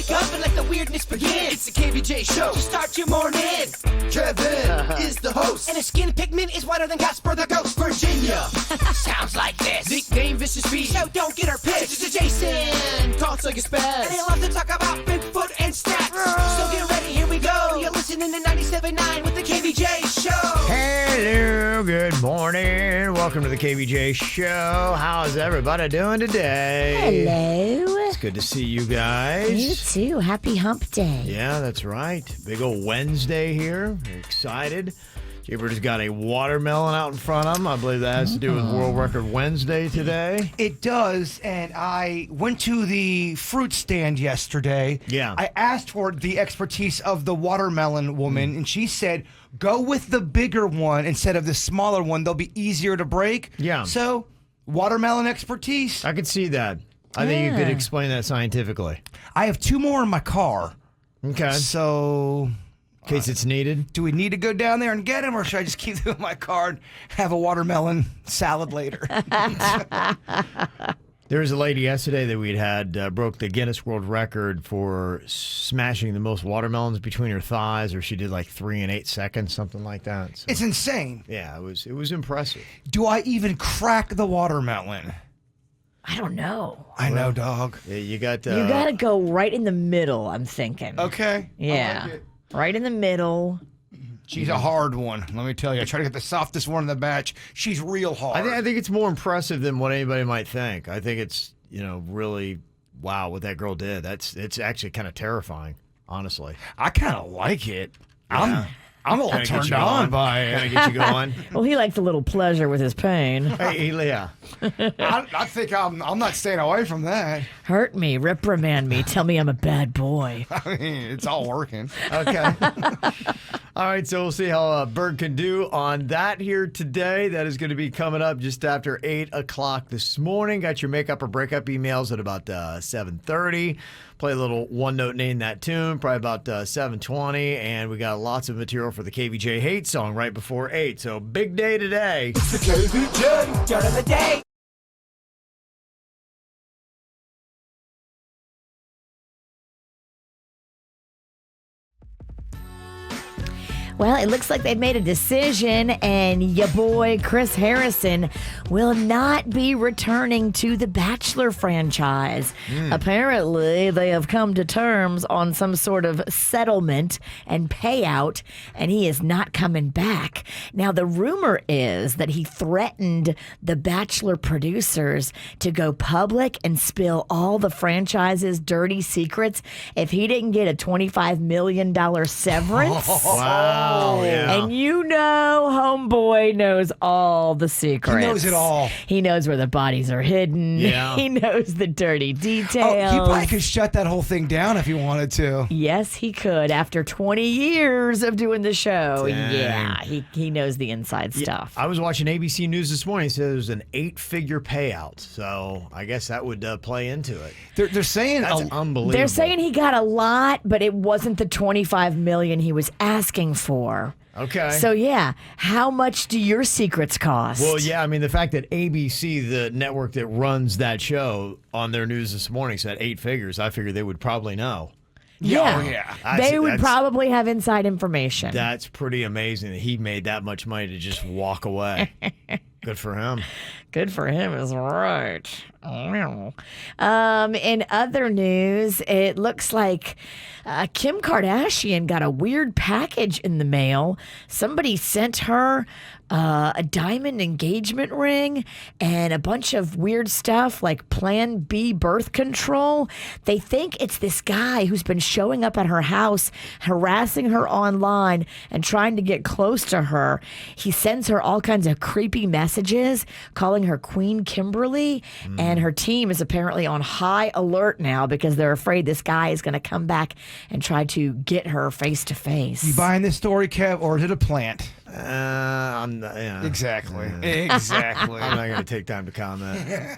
wake up and let the weirdness begin. It's the KVJ show to start your morning. Kevin is the host, and his skin pigment is whiter than Casper the Ghost. Virginia sounds like this. Nickname Vicious Bee, so don't get her pissed. It's Jason, talks like a spaz, and they love to talk about Bigfoot and stats. So get ready, here we go. You're listening to 97.9 with the KVJ show. Hello, good morning. Welcome to the KVJ show. How's everybody doing today? Hello. It's good to see you guys. You too. Happy hump day. Yeah, that's right. Big old Wednesday here. Excited. Jaber's got a watermelon out in front of him. I believe that has to do with World Record Wednesday today. It does, and I went to the fruit stand yesterday. Yeah. I asked for the expertise of the watermelon woman, and she said, go with the bigger one instead of the smaller one. They'll be easier to break. Yeah. So, watermelon expertise. I could see that. I think you could explain that scientifically. I have two more in my car. Okay. So, In case it's needed. do we need to go down there and get them, or should I just keep them in my car and have a watermelon salad later? There was a lady yesterday that we'd had broke the Guinness World Record for smashing the most watermelons between her thighs, or she did like 3 and 8 seconds, something like that. So, It's insane. yeah, it was impressive. Do I even crack the watermelon? I don't know. I know, dog. Yeah, you got You got to go right in the middle, I'm thinking. Okay. Yeah. I like it. Right in the middle. She's a hard one, let me tell you. I try to get the softest one in the batch. She's real hard. I think it's more impressive than what anybody might think. I think it's, really, wow, what that girl did. It's actually kind of terrifying, honestly. I kind of like it. Yeah. I'm a little Kinda get turned you on going. by it. Kind of get you going. Well, he likes a little pleasure with his pain. Hey, yeah. I think I'm not staying away from that. Hurt me, reprimand me, tell me I'm a bad boy. I mean, it's all working. Okay. All right, so we'll see how Berg can do on that here today. That is going to be coming up just after 8 o'clock this morning. Got your makeup or breakup emails at about 7:30. Play a little one note name that tune, probably about 7:20. And we got lots of material for the KVJ Hate song right before 8. So big day today. It's the KVJ dirt of the day. Well, it looks like they've made a decision, and your boy Chris Harrison will not be returning to the Bachelor franchise. Apparently, they have come to terms on some sort of settlement and payout, and he is not coming back. Now, the rumor is that he threatened the Bachelor producers to go public and spill all the franchise's dirty secrets if he didn't get a $25 million severance. Wow. Yeah. And homeboy knows all the secrets. He knows it all. He knows where the bodies are hidden. Yeah. He knows the dirty details. Oh, he probably could shut that whole thing down if he wanted to. Yes, he could. After 20 years of doing the show. Dang. Yeah, he knows the inside stuff. I was watching ABC News this morning. It said it was an 8-figure payout. So I guess that would play into it. They're saying That's unbelievable. They're saying he got a lot, but it wasn't the $25 million he was asking for. Okay. So, yeah, how much do your secrets cost? Well, yeah, I mean, the fact that ABC, the network that runs that show, on their news this morning said 8 figures, I figured they would probably know. Yeah. Oh, yeah. They would That's- probably have inside information. That's pretty amazing that he made that much money to just walk away. Good for him. Good for him is right. In other news, it looks like Kim Kardashian got a weird package in the mail. Somebody sent her a diamond engagement ring and a bunch of weird stuff like Plan B birth control. They think it's this guy who's been showing up at her house, harassing her online and trying to get close to her. He sends her all kinds of creepy messages, calling her Queen Kimberly, and her team is apparently on high alert now because they're afraid this guy is going to come back and try to get her face to face. You buying this story, Kev, or is it a plant? I'm not, yeah. Exactly. Exactly. I'm not going to take time to comment.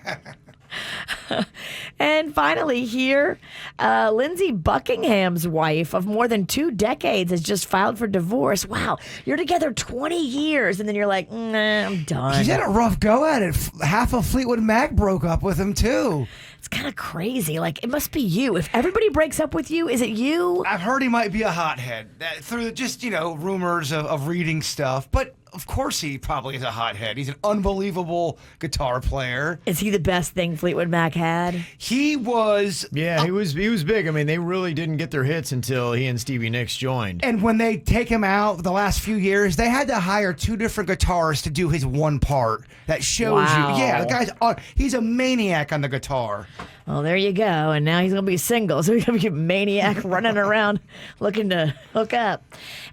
And finally here, Lindsey Buckingham's wife of more than 2 decades has just filed for divorce. Wow, you're together 20 years, and then you're like, nah, I'm done. She's had a rough go at it. Half of Fleetwood Mac broke up with him, too. It's kind of crazy. Like, it must be you. If everybody breaks up with you, is it you? I've heard he might be a hothead through just, rumors of reading stuff. But of course he probably is a hothead. He's an unbelievable guitar player. Is he the best thing Fleetwood Mac had? He was. Yeah, he was big. I mean, they really didn't get their hits until he and Stevie Nicks joined. And when they take him out the last few years, they had to hire 2 different guitarists to do his one part. That shows Wow. you. Yeah, the guy's he's a maniac on the guitar. Well, there you go. And now he's going to be single. So he's going to be a maniac running around looking to hook up.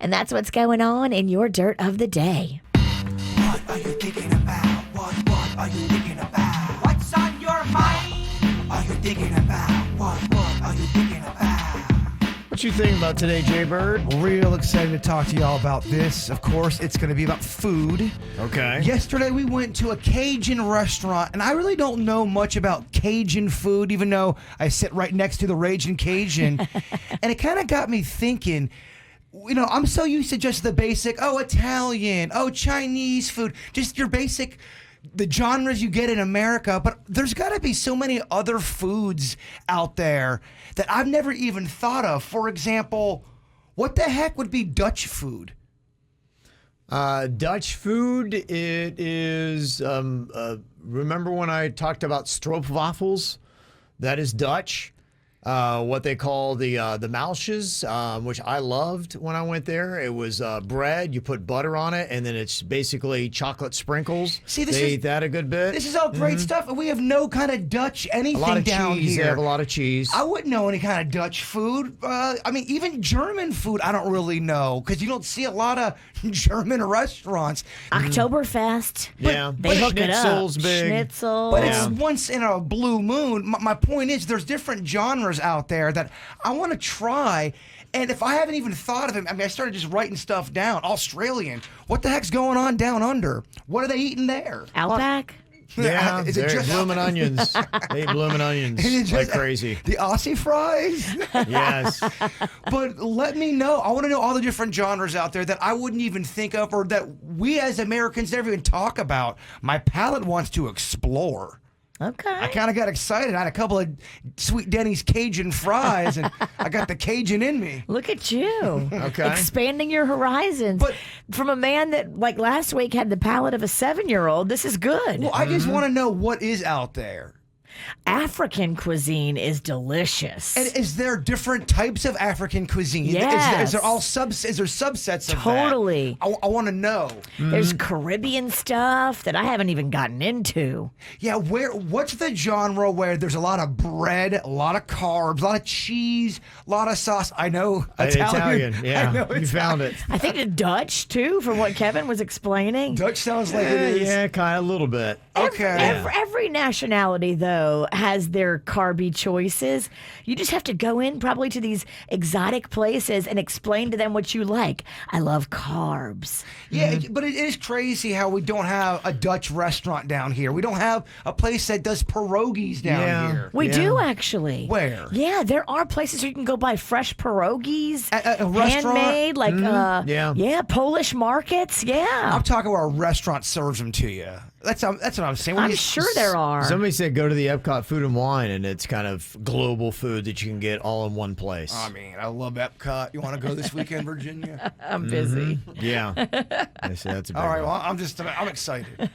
And that's what's going on in your Dirt of the Day. What are you thinking about? What are you thinking about? What's on your mind? Are you thinking about? What are you thinking about? What you think about today, Jay Bird? Real excited to talk to y'all about this. Of course, it's going to be about food. Okay. Yesterday, we went to a Cajun restaurant, and I really don't know much about Cajun food, even though I sit right next to the Raging Cajun. And it kind of got me thinking, I'm so used to just the basic, Italian, Chinese food, just your basic, the genres you get in America. But there's got to be so many other foods out there that I've never even thought of. For example, what the heck would be Dutch food? Dutch food, it is, remember when I talked about stroopwafels? That is Dutch. What they call the Mausjes, which I loved when I went there. It was bread, you put butter on it, and then it's basically chocolate sprinkles. See, they ate that a good bit. This is all great stuff, and we have no kind of Dutch anything a lot of down cheese. here. They have a lot of cheese. I wouldn't know any kind of Dutch food. Even German food, I don't really know, because you don't see a lot of German restaurants. Oktoberfest. Yeah. They hook it up. Schnitzel's big. Schnitzel. But it's once in a blue moon. My point is, there's different genres out there that I want to try. And if I haven't even thought of him, I started just writing stuff down. Australian. What the heck's going on down under? What are they eating there? Outback? Yeah, Is it they're just blooming onions. They eat blooming onions Is it like just crazy. The Aussie fries? Yes. But let me know. I want to know all the different genres out there that I wouldn't even think of, or that we as Americans never even talk about. My palate wants to explore. Okay. I kind of got excited. I had a couple of Sweet Denny's Cajun fries, and I got the Cajun in me. Look at you. Okay. Expanding your horizons. But- from a man that, like last week, had the palate of a 7-year-old, this is good. Well, I just want to know what is out there. African cuisine is delicious. And is there different types of African cuisine? Yes. Is there subsets of Totally. that? I want to know. There's Caribbean stuff that I haven't even gotten into. Yeah, what's the genre where there's a lot of bread, a lot of carbs, a lot of cheese, a lot of sauce? I know Italian. Yeah, I know you found it. I think the Dutch, too, from what Kevin was explaining. Dutch sounds like it is. Yeah, kind of a little bit. Okay. Every nationality, though, has their carby choices. You just have to go in probably to these exotic places and explain to them what you like. I love carbs. Yeah, but it is crazy how we don't have a Dutch restaurant down here. We don't have a place that does pierogies down here. We Yeah. do, actually. Where? Yeah, there are places where you can go buy fresh pierogies. At a restaurant? Handmade, like, Yeah. Polish markets. Yeah. I'm talking where a restaurant serves them to you. That's what I'm saying. I'm sure there are. Somebody said go to the Epcot Food and Wine, and it's kind of global food that you can get all in one place. I love Epcot. You want to go this weekend, Virginia? I'm busy. Yeah. I see, that's a big All right, one. well, I'm excited.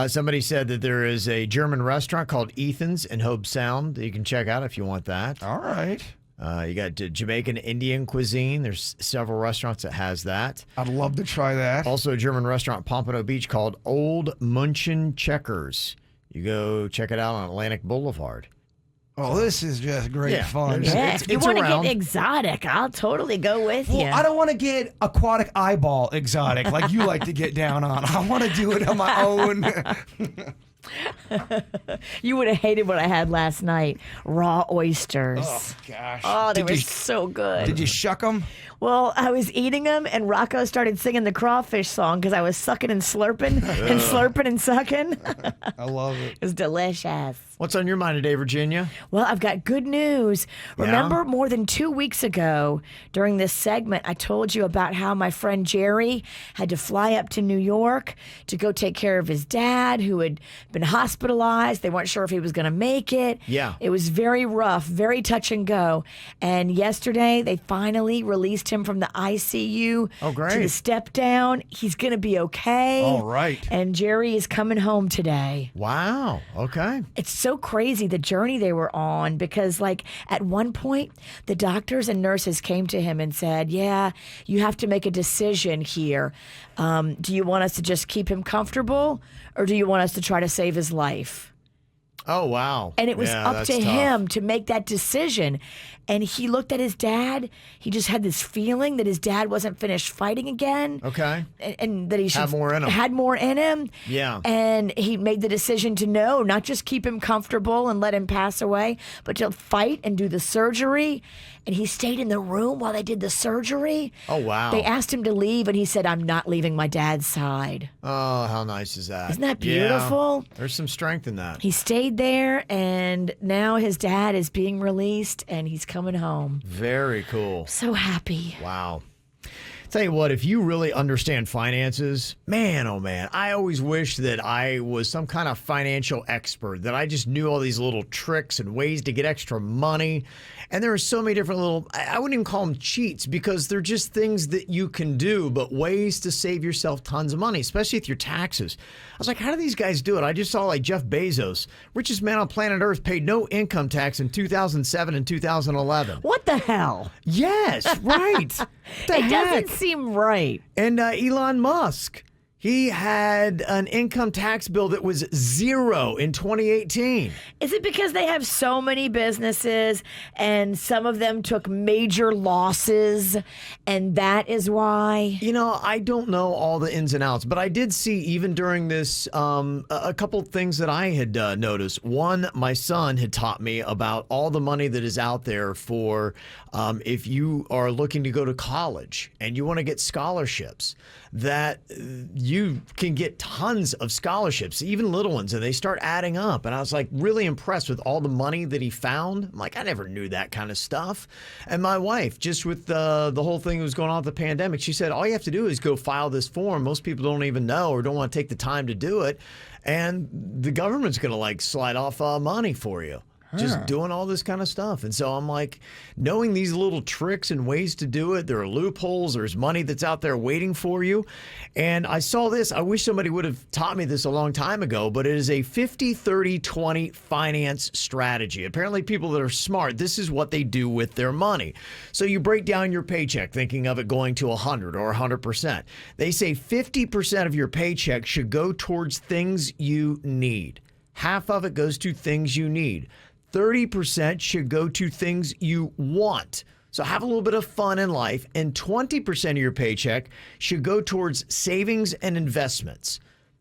Somebody said that there is a German restaurant called Ethan's in Hobe Sound that you can check out if you want that. All right. You got Jamaican Indian cuisine. There's several restaurants that has that. I'd love to try that. Also, a German restaurant Pompano Beach called Old Munchen Checkers. You go check it out on Atlantic Boulevard. Oh, this is just great fun. there's- Yeah, It's- if you it's want to around. get exotic, I'll totally go with Well, you. I don't want to get aquatic eyeball exotic like you like to get down on. I want to do it on my own. You would have hated what I had last night. Raw oysters. Oh, gosh. Oh, they Did were you- so good. Did you shuck them? Well, I was eating them, and Rocco started singing the crawfish song because I was sucking and slurping and slurping and sucking. I love it. It was delicious. What's on your mind today, Virginia? Well, I've got good news. Remember, more than 2 weeks ago during this segment, I told you about how my friend Jerry had to fly up to New York to go take care of his dad, who had been hospitalized. They weren't sure if he was going to make it. Yeah. It was very rough, very touch and go. And yesterday, they finally released him from the ICU Oh, great. to the step down. He's going to be okay. All right. And Jerry is coming home today. Wow. Okay. It's so crazy the journey they were on because, like, at one point, the doctors and nurses came to him and said, yeah, you have to make a decision here. Do you want us to just keep him comfortable or do you want us to try to save his life? Oh, wow. And it was Yeah, up that's to tough. him to make that decision. And he looked at his dad. He just had this feeling that his dad wasn't finished fighting again. Okay. And that he should Had more in him. Had more in him. Yeah. And he made the decision to not just keep him comfortable and let him pass away, but to fight and do the surgery. And he stayed in the room while they did the surgery. Oh, wow. They asked him to leave, and he said, I'm not leaving my dad's side. Oh, how nice is that? Isn't that Yeah. beautiful? There's some strength in that. He stayed there, and now his dad is being released, and he's coming home. Very cool. So happy. Wow. Tell you what, if you really understand finances, man, oh man, I always wish that I was some kind of financial expert, that I just knew all these little tricks and ways to get extra money. And there are so many different little, I wouldn't even call them cheats because they're just things that you can do, but ways to save yourself tons of money, especially with your taxes. I was like, how do these guys do it? I just saw like Jeff Bezos, richest man on planet Earth, paid no income tax in 2007 and 2011. What the hell? Yes, right. The It heck? doesn't seem right. And Elon Musk, he had an income tax bill that was 0 in 2018. Is it because they have so many businesses and some of them took major losses and that is why? You know, I don't know all the ins and outs, but I did see even during this a couple things that I had noticed. One, my son had taught me about all the money that is out there for if you are looking to go to college and you want to get scholarships, that you can get tons of scholarships, even little ones, and they start adding up. And I was like really impressed with all the money that he found. I'm like, I never knew that kind of stuff. And my wife, just with the whole thing that was going on with the pandemic, she said, all you have to do is go file this form. Most people don't even know or don't want to take the time to do it. And the government's going to like slide off money for you. Just doing all this kind of stuff. And so I'm like, knowing these little tricks and ways to do it, there are loopholes, there's money that's out there waiting for you. And I saw this, I wish somebody would have taught me this a long time ago, but it is a 50-30-20 finance strategy. Apparently people that are smart, this is what they do with their money. So you break down your paycheck thinking of it going to 100 or 100%. They say 50% of your paycheck should go towards things you need. Half of it goes to things you need. 30% should go to things you want. So have a little bit of fun in life, and 20% of your paycheck should go towards savings and investments.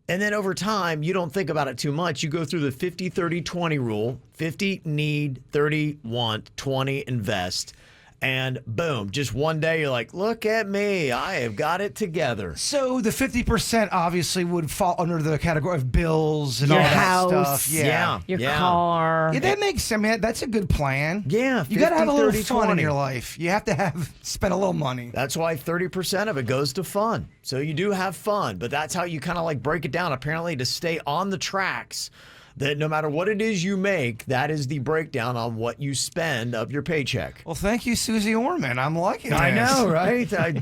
And then over time, you don't think about it too much. You go through the 50-30-20 rule. 50 need, 30 want, 20 invest. And boom, just one day you're like, look at me, I have got it together. So the 50% obviously would fall under the category of bills and Your all that house. stuff. Yeah. Your car. Yeah, that makes, I mean, that's a good plan. Yeah, You got to have a little 50, fun 30, in 20. your life. You have to spend a little money. That's why 30% of it goes to fun. So you do have fun, but that's how you kind of like break it down, apparently, to stay on the tracks. That no matter what it is you make, that is the breakdown on what you spend of your paycheck. Well, thank you, Susie Orman. I'm liking this. I know, right? I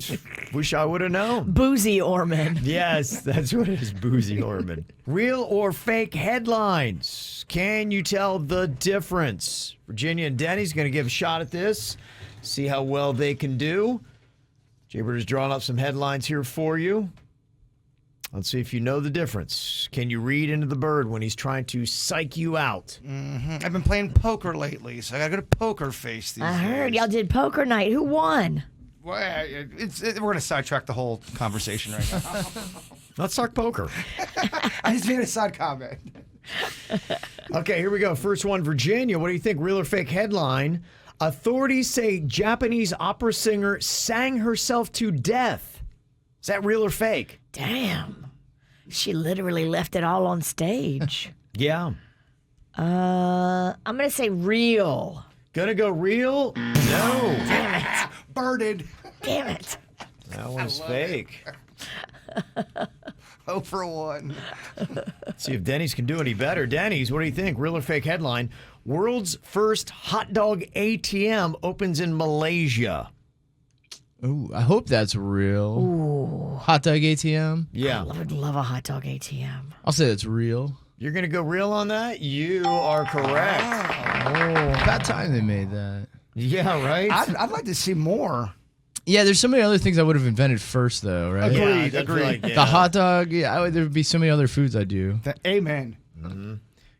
wish I would have known. Boozy Orman. Yes, that's what it is, Boozy Orman. Real or fake headlines? Can you tell the difference? Virginia and Denny's going to give a shot at this, see how well they can do. Jaybird has drawn up some headlines here for you. Let's see if you know the difference. Can you read into the bird when he's trying to psych you out? I've been playing poker lately, so I got to go to Poker Face these I heard days. y'all did poker night. Who won? Well, we're going to sidetrack the whole conversation right now. Let's talk poker. I just made a side comment. Okay, here we go. First one, Virginia. What do you think? Real or fake headline? Authorities say Japanese opera singer sang herself to death. Is that real or fake? Damn. She literally left it all on stage. Yeah. I'm going to say real. Gonna go real? No. Damn it. Birded. Damn it. That one's fake. Oh, for one. See if Denny's can do any better. Denny's, what do you think? Real or fake headline? World's first hot dog ATM opens in Malaysia. Ooh, I hope that's real. Ooh. Hot dog ATM? Yeah. I would love a hot dog ATM. I'll say it's real. You're going to go real on that? You are correct. About time they made that. Yeah, right? I'd like to see more. Yeah, there's so many other things I would have invented first, though, right? Yeah, Agreed, I feel like, yeah. The hot dog, yeah, there would be so many other foods I do. Amen.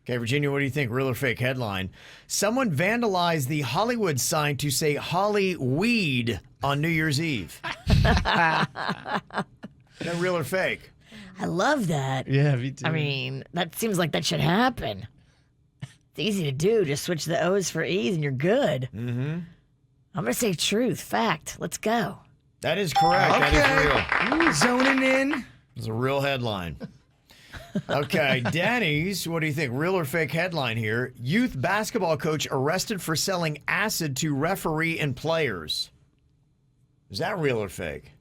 Okay, Virginia, what do you think? Real or fake headline? Someone vandalized the Hollywood sign to say Holly Weed on New Year's Eve. Is that real or fake? I love that. Yeah, me too. I mean, that seems like that should happen. It's easy to do. Just switch the O's for E's and you're good. Mm-hmm. I'm going to say truth, fact. Let's go. That is correct. That is real. Ooh, zoning in. It's a real headline. Okay, Danny's, what do you think? Real or fake headline here? Youth basketball coach arrested for selling acid to referee and players. Is that real or fake?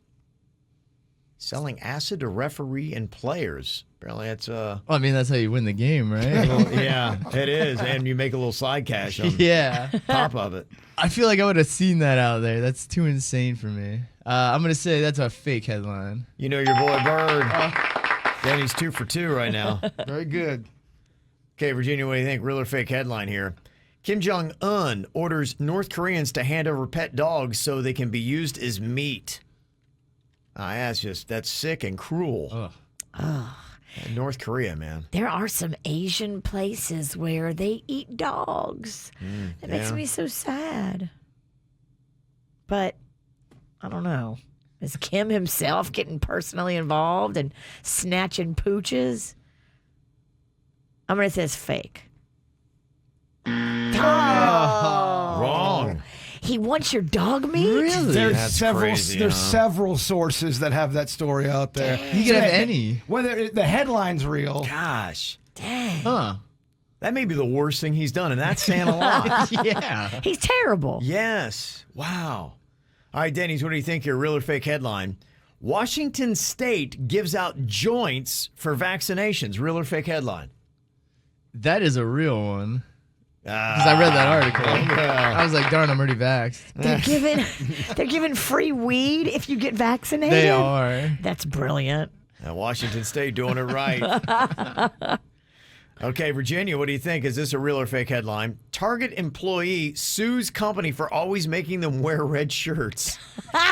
Selling acid to referee and players. Apparently that's Well, I mean, that's how you win the game, right? yeah, it is. And you make a little side cash on Yeah. top of it. I feel like I would have seen that out there. That's too insane for me. I'm going to say that's a fake headline. You know your boy Bird. Danny's 2 for 2 right now. Very good. Okay, Virginia, what do you think? Real or fake headline here? Kim Jong-un orders North Koreans to hand over pet dogs so they can be used as meat. That's sick and cruel. North Korea, man. There are some Asian places where they eat dogs. It makes yeah. me so sad. But I don't know. Is Kim himself getting personally involved and snatching pooches? I'm going to say it's fake. Wrong. He wants your dog meat? Really? There's That's crazy, there's huh? several sources that have that story out there. You can have any. Whether the headline's real. Gosh. Dang. Huh. That may be the worst thing he's done, and that's saying a lot. Yeah. He's terrible. Yes. Wow. All right, Denny's, what do you think here? Real or fake headline? Washington State gives out joints for vaccinations. Real or fake headline? That is a real one. Because I read that article. I was like, darn, I'm already vaxxed. They're giving free weed if you get vaccinated. They are. That's brilliant. Washington State doing it right. Okay, Virginia, what do you think? Is this a real or fake headline? Target employee sues company for always making them wear red shirts.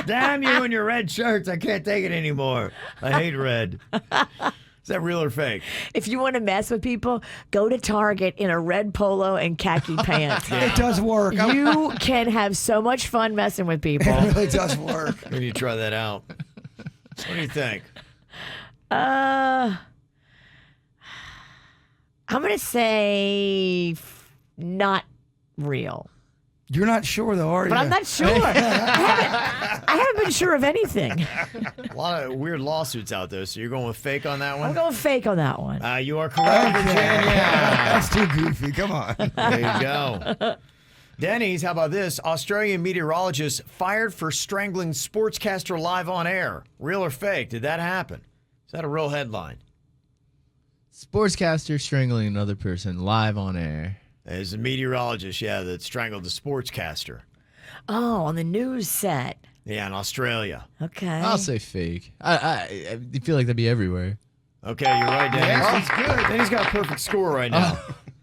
Damn you and your red shirts. I can't take it anymore. I hate red. Is that real or fake? If you want to mess with people, go to Target in a red polo and khaki pants. It does work. You can have so much fun messing with people. It really does work. We need to try that out. What do you think? I'm going to say not real. You're not sure, though, are you? But I'm not sure. I haven't been sure of anything. A lot of weird lawsuits out there, so you're going with fake on that I'm one? going fake on that one. You are correct, Virginia. That's too goofy. Come on. There you go. Denny's, how about this? Australian meteorologist fired for strangling sportscaster live on air. Real or fake? Did that happen? Is that a real headline? Sportscaster strangling another person live on air. There's a meteorologist, that strangled the sportscaster. Oh, on the news set. Yeah, in Australia. Okay. I'll say fake. I feel like that'd be everywhere. Okay, you're right, Denny's. Yeah, he's good. Denny's got a perfect score right now.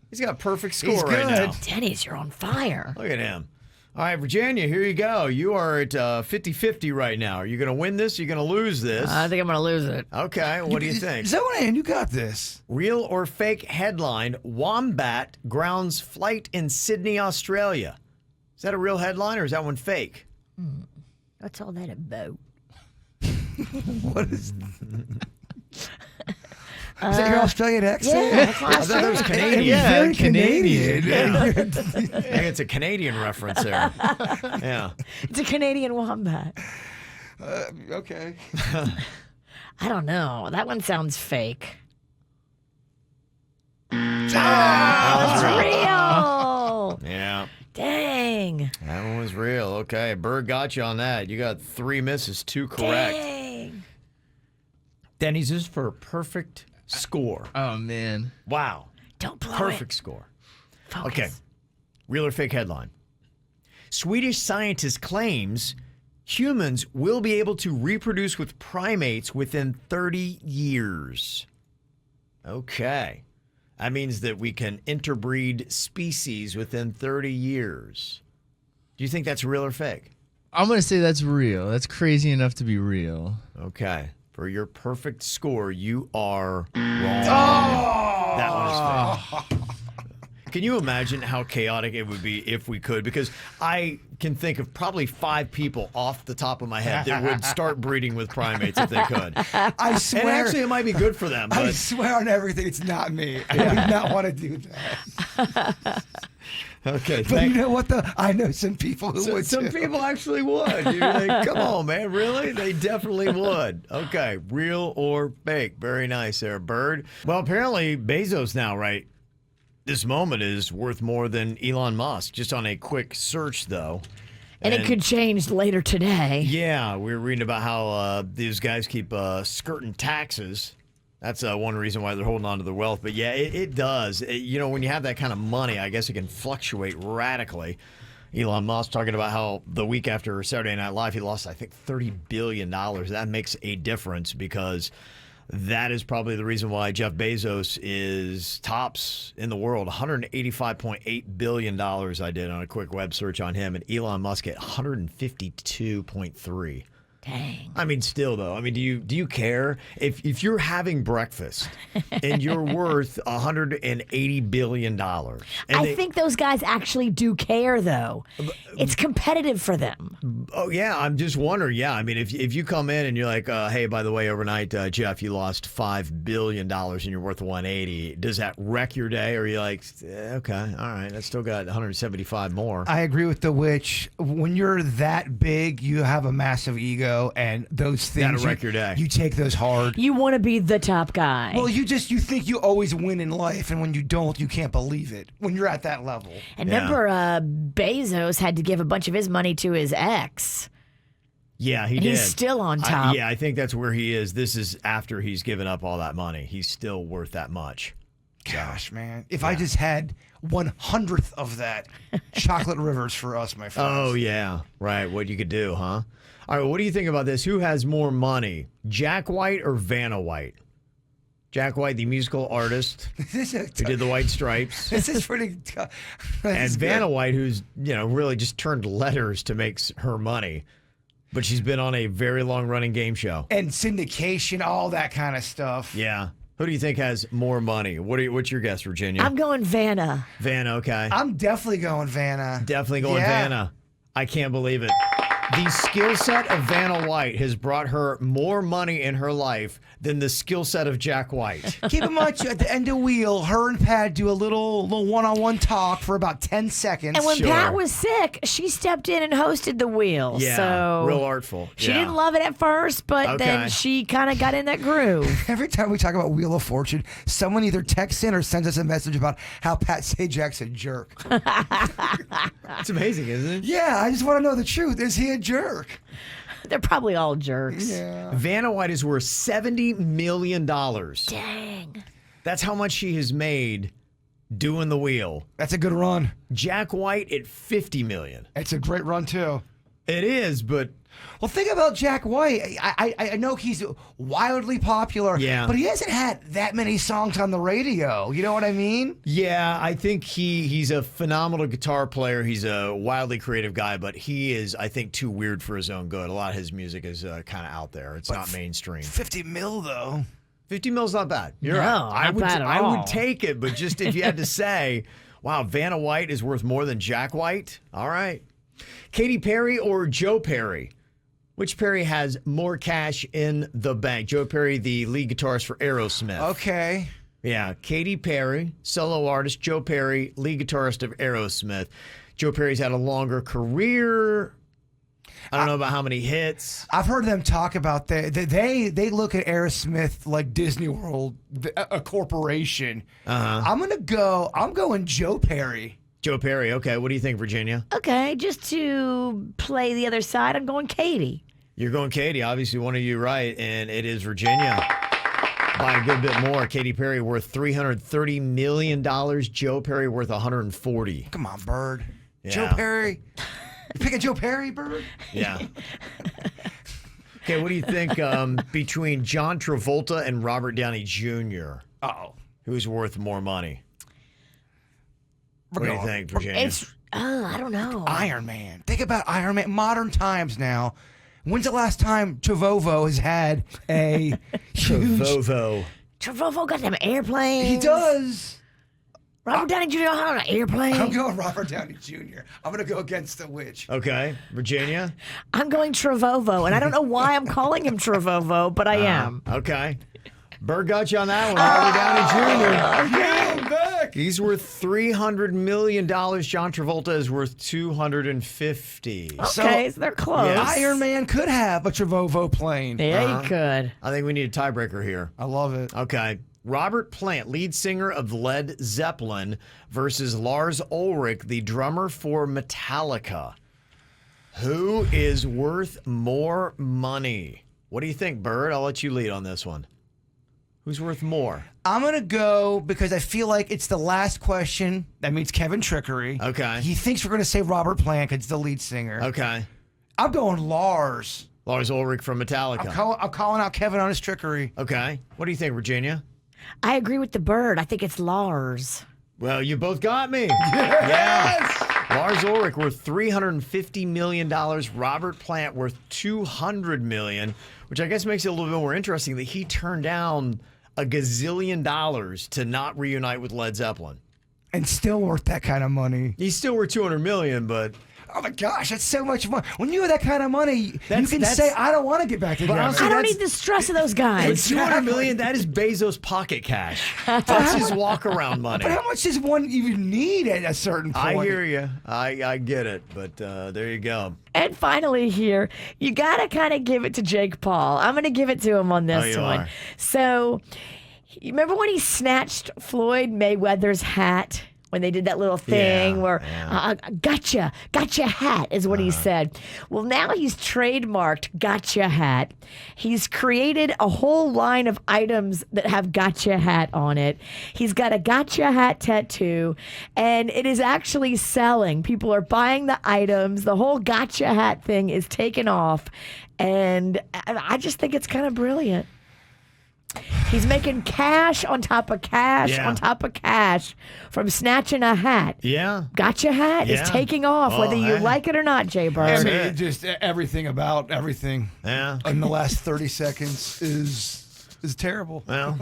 He's got a perfect score He's right good. now. Denny's, you're on fire. Look at him. All right, Virginia, here you go. You are at 50-50 right now. Are you going to win this? Are you going to lose this? I think I'm going to lose it. Okay, what do you think? Zoe, you got this. Real or fake headline, Wombat grounds flight in Sydney, Australia. Is that a real headline or is that one fake? What's all that about? What is Is that your Australian accent? Yeah, that's I thought that was Canadian. Yeah, Very Canadian. I think it's a Canadian reference there. Yeah. It's a Canadian wombat. Okay. I don't know. That one sounds fake. It's real. Yeah. Dang. That one was real. Okay, Bird got you on that. You got 3 misses, 2 correct. Dang. Denny's is for a perfect score. Oh, man. Wow. Don't blow Perfect it. score. Focus. Okay. Real or fake headline. Swedish scientist claims humans will be able to reproduce with primates within 30 years. Okay. That means that we can interbreed species within 30 years. Do you think that's real or fake? I'm going to say that's real. That's crazy enough to be real. Okay. For your perfect score, you are wrong. Oh! That one is fake. Can you imagine how chaotic it would be if we could? Because I can think of probably 5 people off the top of my head that would start breeding with primates if they could. I swear. And actually, it might be good for them. I But swear on everything, it's not me. I would not want to do that. okay, But you know what, though? I know some people who would. some too. people actually would. You're like, come on, man, really? They definitely would. Okay, real or fake? Very nice there, Bird. Well, apparently Bezos now, right? This moment is worth more than Elon Musk. Just on a quick search, though. And it could change later today. Yeah, we were reading about how these guys keep skirting taxes. That's one reason why they're holding on to their wealth. But yeah, it does. When you have that kind of money, I guess it can fluctuate radically. Elon Musk talking about how the week after Saturday Night Live, he lost, I think, $30 billion. That makes a difference because that is probably the reason why Jeff Bezos is tops in the world. $185.8 billion I did on a quick web search on him, and Elon Musk at $152.3. Dang. I mean, still though. I mean, do you care if you're having breakfast and you're worth $180 billion? I think those guys actually do care, though. It's competitive for them. Oh yeah, I'm just wondering. Yeah, I mean, if you come in and you're like, hey, by the way, overnight, Jeff, you lost $5 billion and you're worth 180. Does that wreck your day? Or are you like, okay, all right, I still got 175 more. I agree with the witch. When you're that big, you have a massive ego, and those things That'll wreck your day. You take those hard. You want to be the top guy. Well, you think you always win in life, and when you don't, you can't believe it. When you're at that level. And remember, Bezos had to give a bunch of his money to his ex. Yeah, he And did. he's still on top. Yeah, I think that's where he is. This is after he's given up all that money. He's still worth that much. Gosh, man. If I just had 1/100th of that, chocolate rivers for us, my friends. Oh, yeah. Right. What you could do, huh? All right. What do you think about this? Who has more money, Jack White or Vanna White? Jack White, the musical artist who did the White Stripes. This is pretty tough. And Vanna White, who's, really just turned letters to make her money. But she's been on a very long-running game show. And syndication, all that kind of stuff. Yeah. Who do you think has more money? What's your guess, Virginia? I'm going Vanna. Vanna, okay. I'm definitely going Vanna. Definitely going Vanna. I can't believe it. The skill set of Vanna White has brought her more money in her life than the skill set of Jack White. Keep in mind, at the end of Wheel, her and Pat do a little one-on-one talk for about 10 seconds. And when Sure. Pat was sick, she stepped in and hosted the wheel. Yeah, so real artful. She Yeah. didn't love it at first, but then Okay. she kind of got in that groove. Every time we talk about Wheel of Fortune, someone either texts in or sends us a message about how Pat Sajak's a jerk. It's amazing, isn't it? Yeah, I just want to know the truth. Is he a jerk? They're probably all jerks. Yeah. Vanna White is worth $70 million. Dang. That's how much she has made doing the wheel. That's a good run. Jack White at $50 million. It's a great run, too. It is, but Well, think about Jack White. I know he's wildly popular, Yeah. but he hasn't had that many songs on the radio. You know what I mean? yeah, I think he's a phenomenal guitar player. He's a wildly creative guy, but he is, I think, too weird for his own good. A lot of his music is kind of out there. It's not mainstream. 50 mil, though. 50 mil's not bad. You're No, right. not bad at I all. would take it, but just if you had to say, wow, Vanna White is worth more than Jack White, all right. Katy Perry or Joe Perry? Which Perry has more cash in the bank? Joe Perry, the lead guitarist for Aerosmith. Okay. Yeah, Katy Perry, solo artist. Joe Perry, lead guitarist of Aerosmith. Joe Perry's had a longer career. I don't know about how many hits. I've heard them talk about that. They look at Aerosmith like Disney World, a corporation. I'm going Joe Perry. Joe Perry, okay. What do you think, Virginia? Okay, just to play the other side, I'm going Katie. You're going Katie. Obviously, one of you right, and it is Virginia. by a good bit more. Katy Perry worth $330 million. Joe Perry worth $140. Come on, Bird. Yeah. Joe Perry. You picking Joe Perry, Bird? Yeah. Okay, what do you think between John Travolta and Robert Downey Jr.? Uh-oh. Who's worth more money? What do you think, Virginia? I don't know. Iron Man. Think about Iron Man. Modern times now. When's the last time Travovo has had a huge... Travovo got them airplanes. He does. Robert Downey Jr. on an airplane. I'm going Robert Downey Jr. I'm going to go against the witch. Okay, Virginia? I'm going Travovo, and I don't know why I'm calling him Travovo, but I am. Okay. Bird got you on that one. Robert Downey Jr. Yeah, I'm back. He's worth $300 million. John Travolta is worth $250. Okay, so they're close. Yes. Iron Man could have a Travovo plane. Yeah, he could. I think we need a tiebreaker here. I love it. Okay. Robert Plant, lead singer of Led Zeppelin, versus Lars Ulrich, the drummer for Metallica. Who is worth more money? What do you think, Bird? I'll let you lead on this one. Who's worth more? I'm going to go because I feel like it's the last question. That means Kevin Trickery. Okay. He thinks we're going to say Robert Plant because it's the lead singer. Okay. I'm going Lars. Lars Ulrich from Metallica. I'm calling out Kevin on his trickery. Okay. What do you think, Virginia? I agree with the Bird. I think it's Lars. Well, you both got me. Yes! Lars Ulrich worth $350 million. Robert Plant worth $200 million, which I guess makes it a little bit more interesting that he turned down a gazillion dollars to not reunite with Led Zeppelin. And still worth that kind of money. He's still worth $200 million, but... Oh my gosh, that's so much money. When you have that kind of money, you can say, I don't want to get back together. honestly, I don't that's- need the stress of those With guys. $200 million, that is Bezos' pocket cash. That's his walk-around money. But how much does one even need at a certain point? I hear you. I get it, but there you go. And finally here, you got to kind of give it to Jake Paul. I'm going to give it to him on this you one. are. So, you remember when he snatched Floyd Mayweather's hat? When they did that little thing Yeah, where, yeah. gotcha hat is what he said. Well, now he's trademarked gotcha hat. He's created a whole line of items that have gotcha hat on it. He's got a gotcha hat tattoo, and it is actually selling. People are buying the items. The whole gotcha hat thing is taken off, and I just think it's kind of brilliant. He's making cash on top of cash Yeah. on top of cash from snatching a hat. Yeah. Gotcha hat Yeah. is taking off, Oh, whether you hey. like it or not, Jay I Bird. mean, it. just everything about everything Yeah. in the last 30 seconds is terrible. Well,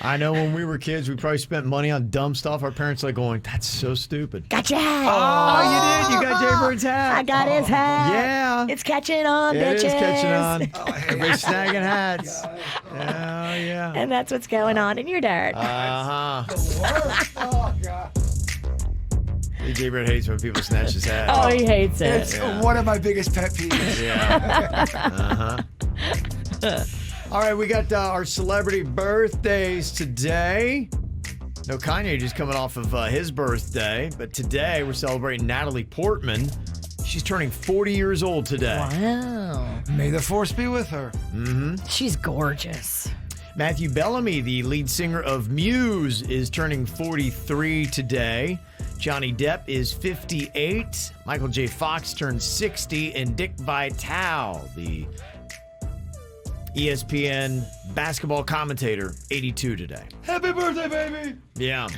I know when we were kids, we probably spent money on dumb stuff. Our parents like going, "That's so stupid." Gotcha hat. Oh, you did. You got Jay Bird's hat. I got his hat. Yeah. It's catching on, It bitches. is catching on. Everybody's snagging hats. Oh, yeah. And that's what's going on in your dirt. Uh-huh. Oh, God. Jay Bird hates when people snatch his hat. Oh, he hates it. It's one of my biggest pet peeves. Yeah. Uh-huh. All right, we got our celebrity birthdays today. No, Kanye just coming off of his birthday, but today we're celebrating Natalie Portman. She's turning 40 years old today. Wow. May the force be with her. She's gorgeous. Matthew Bellamy, the lead singer of Muse, is turning 43 today. Johnny Depp is 58. Michael J. Fox turns 60. And Dick Vitale, the ESPN basketball commentator, 82 today. Happy birthday, baby. Yeah.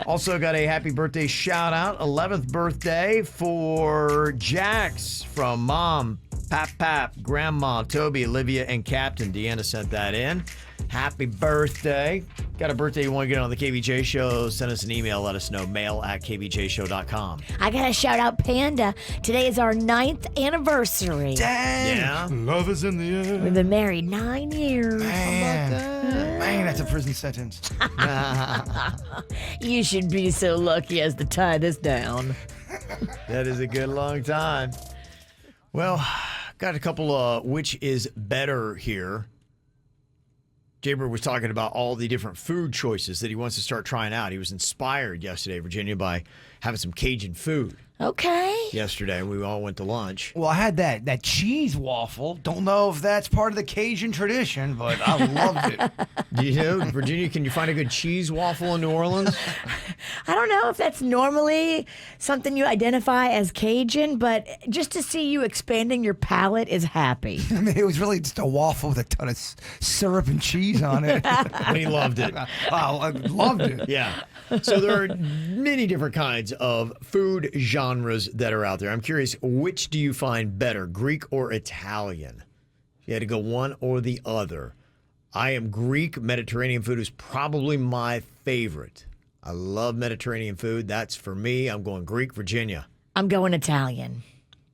Also got a happy birthday shout out. 11th birthday for Jax from Mom, Pap, Grandma, Toby, Olivia, and Captain. Deanna sent that in. Happy birthday. Got a birthday you want to get on the KVJ show? Send us an email. Let us know. mail@kvjshow.com. I got to shout out Panda. Today is our 9th anniversary. Dang. Yeah. Love is in the air. We've been married 9 years. Man, that's a prison sentence. You should be so lucky as to tie this down. That is a good long time. Well, got a couple of which is better here. Jaybird was talking about all the different food choices that he wants to start trying out. He was inspired yesterday, Virginia, by having some Cajun food. Okay. yesterday. We all went to lunch. Well, I had that cheese waffle. Don't know if that's part of the Cajun tradition, but I loved it. Do you know, Virginia, can you find a good cheese waffle in New Orleans? I don't know if that's normally something you identify as Cajun, but just to see you expanding your palate is happy. I mean, it was really just a waffle with a ton of syrup and cheese on it. He loved it. I loved it. Yeah. So there are many different kinds of food genres that are out there. I'm curious, which do you find better, Greek or Italian? If you had to go one or the other. I am Greek. Mediterranean food is probably my favorite. I love Mediterranean food. That's for me. I'm going Greek, Virginia. I'm going Italian.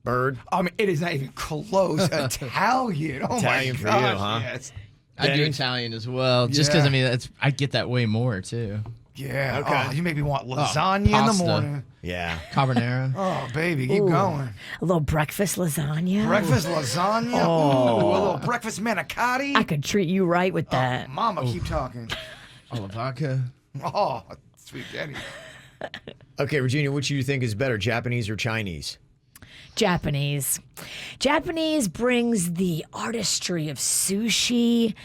Bird? I mean, it is not even close. Italian. Oh Italian my for gosh, you, huh? Yes. I do Denny's? Italian as well, just because Yeah. I mean I get that way more too. Yeah. Okay. Oh, you make me want lasagna in the pasta. morning. Yeah. Carbonara. Oh, baby, keep going. A little breakfast lasagna. Breakfast lasagna. Ooh, a little breakfast manicotti. I could treat you right with that. Mama, keep talking. Oh, vodka. Oh, sweet Denny. Okay, Virginia, which do you think is better, Japanese or Chinese? Japanese. Japanese brings the artistry of sushi,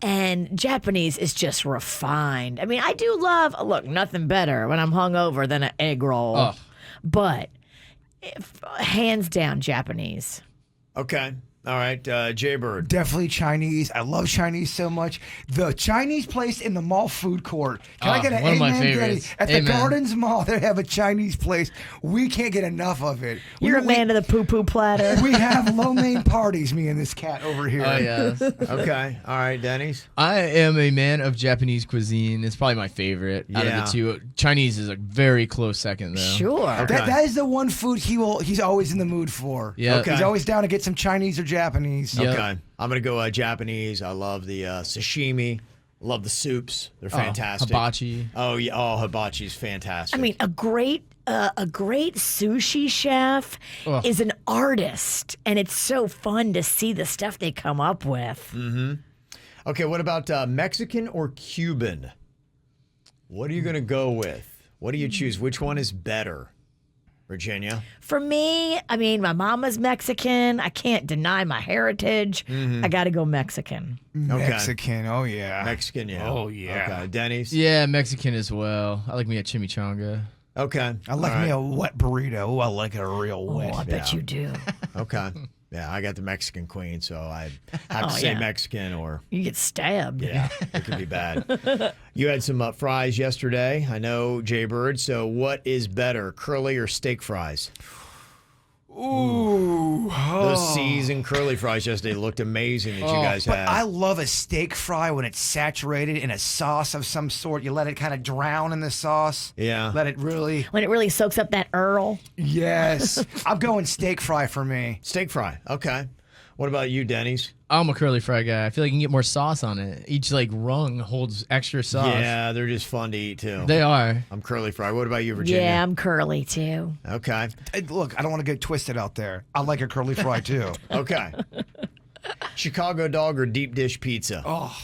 and Japanese is just refined. I mean, I do love, look, nothing better when I'm hungover than an egg roll, Oh. but hands down, Japanese. Okay. All right, Jaybird. Definitely Chinese. I love Chinese so much. The Chinese place in the mall food court. Can I Oh, get an one of my amen, Denny? favorites. At the Amen. Gardens Mall, they have a Chinese place. We can't get enough of it. You're a we, man of the poo-poo platter. We have lo mein parties, me and this cat over here. Oh yes. Okay. All right, Denny's. I am a man of Japanese cuisine. It's probably my favorite out Yeah. of the two. Chinese is a very close second though. Sure. Okay. That is the one food he's always in the mood for. Yeah. Okay. He's always down to get some Chinese or Japanese. Yep. Okay. I'm going to go Japanese. I love the sashimi. Love the soups. They're fantastic. Hibachi. Oh, yeah. Oh, hibachi's fantastic. I mean, a great sushi chef Ugh. is an artist, and it's so fun to see the stuff they come up with. okay, what about Mexican or Cuban? What are you going to go with? What do you choose? Which one is better? Virginia? For me, I mean, my mama's Mexican. I can't deny my heritage. I got to go Mexican. Okay. Mexican, oh yeah. Mexican, yeah. Oh, yeah. Okay, Denny's? Yeah, Mexican as well. I like me a chimichanga. Okay. I like All me right. a wet burrito. Oh, I like it real Oh, wet. I bet you do. Okay. Yeah, I got the Mexican queen, so I have to Oh, say yeah. Mexican or... You get stabbed. Yeah, it could be bad. You had some fries yesterday. I know, Jaybird. So what is better, curly or steak fries? Ooh. Those seasoned curly fries yesterday looked amazing that you guys But had. I love a steak fry when it's saturated in a sauce of some sort. You let it kind of drown in the sauce. Yeah. Let it really. When it really soaks up that Earl. Yes. I'm going steak fry for me. Steak fry. Okay. What about you, Denny's? I'm a curly fry guy. I feel like you can get more sauce on it. Each like rung holds extra sauce. Yeah, they're just fun to eat too. They are. I'm curly fry. What about you, Virginia? Yeah, I'm curly too. Okay. Hey, look, I don't want to get twisted out there. I like a curly fry too. Okay. Chicago dog or deep dish pizza? Oh.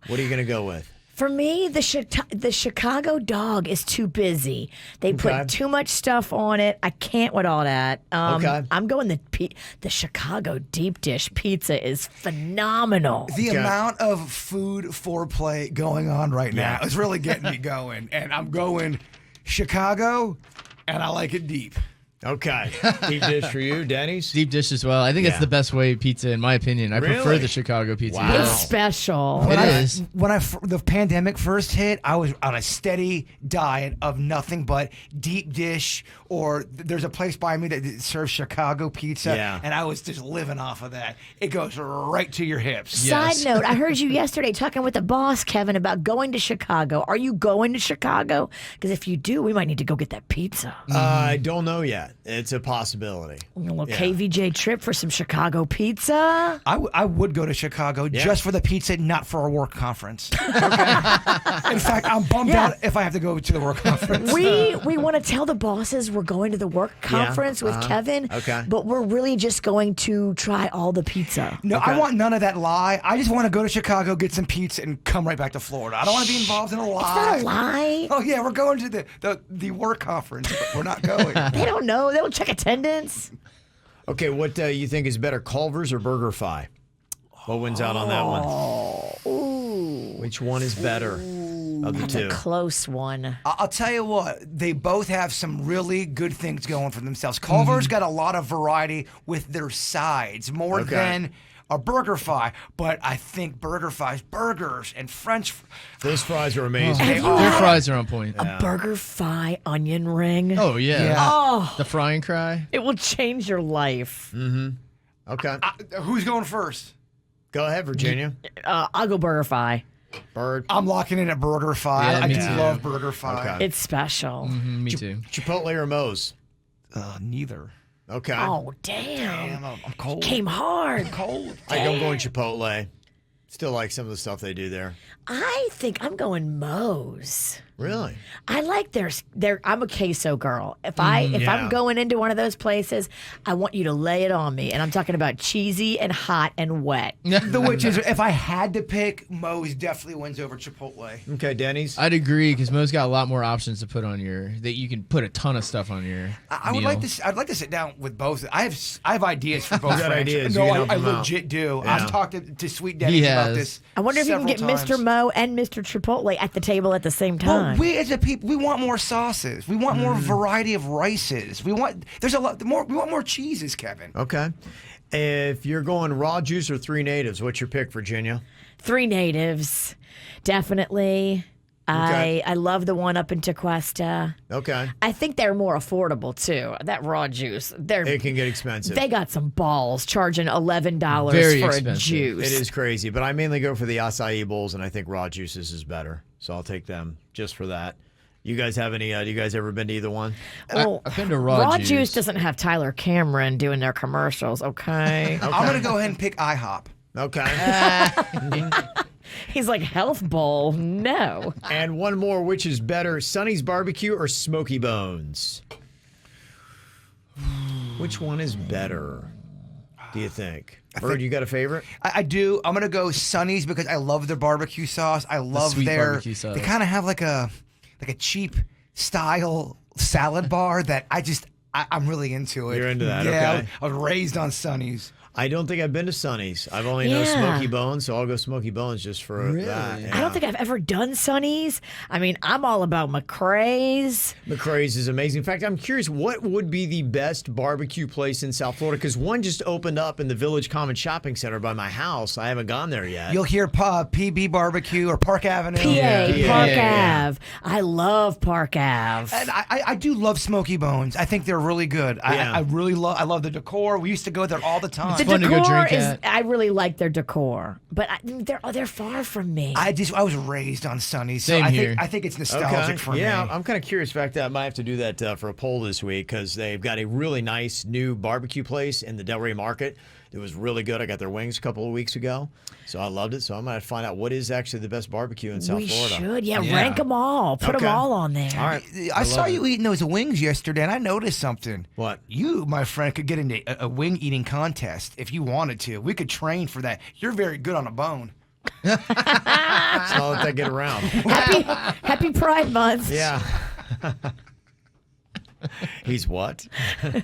What are you going to go with? For me, the Chicago dog is too busy. They Okay. put too much stuff on it. I can't with all that. Okay. I'm going the Chicago deep dish pizza is phenomenal. The Okay. amount of food foreplay going on right now Yeah. is really getting me going. And I'm going Chicago, and I like it deep. Okay. Deep dish for you, Denny's? Deep dish as well. I think Yeah. it's the best way pizza in my opinion. I prefer Really? the Chicago pizza. Wow. It's Yes. special. It When is. When the pandemic first hit, I was on a steady diet of nothing but deep dish, or there's a place by me that serves Chicago pizza, Yeah. and I was just living off of that. It goes right to your hips. Yes. Side note, I heard you yesterday talking with the boss, Kevin, about going to Chicago. Are you going to Chicago? Because if you do, we might need to go get that pizza. I don't know yet. yet. It's a possibility. A little Yeah. KVJ trip for some Chicago pizza. I would go to Chicago just for the pizza, not for a work conference. Okay? In fact, I'm bummed out if I have to go to the work conference. We want to tell the bosses we're going to the work conference with Kevin. Okay. But we're really just going to try all the pizza. No, I want none of that lie. I just want to go to Chicago, get some pizza, and come right back to Florida. I don't want to be involved in a lie. It's not a lie. Oh yeah, we're going to the work conference, but we're not going. They don't know. They don't check attendance. Okay, what you think is better, Culver's or BurgerFi? What wins out on that one? Ooh. Which one is better of the That's two? a close one. I'll tell you what, they both have some really good things going for themselves. Culver's got a lot of variety with their sides, more than a BurgerFi, but I think BurgerFi's burgers and French. Those fries are amazing. Have you Their had fries are on point. a burger fi onion ring? Oh yeah. Oh, The frying cry. it will change your life. Okay. Who's going first? Go ahead, Virginia. I'll go burger fi. Bird. I'm locking in at BurgerFi. Yeah, I me do too. love BurgerFi. Okay. It's special. Me too. Chipotle or Moe's? Neither. Okay. Oh, damn. I'm cold. Came hard. Cold. I'm going Chipotle. Still like some of the stuff they do there. I think I'm going Moe's. Really? I like their. I'm a queso girl. If I'm going into one of those places, I want you to lay it on me, and I'm talking about cheesy and hot and wet. The which is, if I had to pick, Moe's definitely wins over Chipotle. Okay, Denny's. I'd agree because Mo's got a lot more options to put on that you can put a ton of stuff on your I would meal. like to. I'd like to sit down with both. I have ideas for both. got ideas. No, You can help I them out. legit do. Yeah. I've talked to Sweet Denny's He about has. this. I wonder if you can get several Mr. times. Mo and Mr. Chipotle at the table at the same time. Well, we as a people, we want more sauces. We want more variety of rices. We want there's a lot more. We want more cheeses, Kevin. Okay. If you're going raw juice or three natives, what's your pick, Virginia? 3 natives, definitely. Okay. I love the one up in Tequesta. Okay. I think they're more affordable too. That raw juice, It can get expensive. they got some balls charging $11 Very for expensive. a juice. It is crazy, but I mainly go for the acai bowls, and I think raw juices is better. So I'll take them just for that. You guys have any? You guys ever been to either one? Well, I've been to raw juice. juice doesn't have Tyler Cameron doing their commercials. Okay, I'm gonna go ahead and pick IHOP. Okay. he's like health bowl. No, And one more, which is better, Sonny's Barbecue or Smoky Bones? Which one is better, do you think? Bird, you got a favorite? I do. I'm gonna go Sonny's because I love their barbecue sauce. I love sweet their. barbecue sauce. They kind of have like a cheap style salad bar that I'm really into it. You're into that, Yeah, okay. I was raised on Sonny's. I don't think I've been to Sonny's. I've only known Yeah. Smoky Bones, so I'll go Smoky Bones just for that. I don't think I've ever done Sonny's. I mean, I'm all about McCrae's. McCrae's is amazing. In fact, I'm curious, what would be the best barbecue place in South Florida? Because one just opened up in the Village Common Shopping Center by my house. I haven't gone there yet. You'll hear PB Barbecue or Park Avenue. PA, Park yeah. Ave. I love Park Ave. And I do love Smoky Bones. I think they're really good. Yeah. I really love. I love the decor. We used to go there all the time. The fun to go decor drink is. at. I really like their decor, but they're far from me. I was raised on Sonny's, so Same I here. think it's nostalgic for yeah, me. I'm kind of curious. In fact, I might have to do that for a poll this week because they've got a really nice new barbecue place in the Delray Market. It was really good. I got their wings a couple of weeks ago, so I loved it. So I'm going to find out what is actually the best barbecue in South we Florida. should, yeah, Yeah. rank them all, put Okay. them all on there. All right. I saw you eating those wings yesterday, and I noticed something. What? You, my friend, could get into a wing eating contest if you wanted to. We could train for that. You're very good on a bone. So I'll let that get around. Happy Pride Month. Yeah. He's what? Can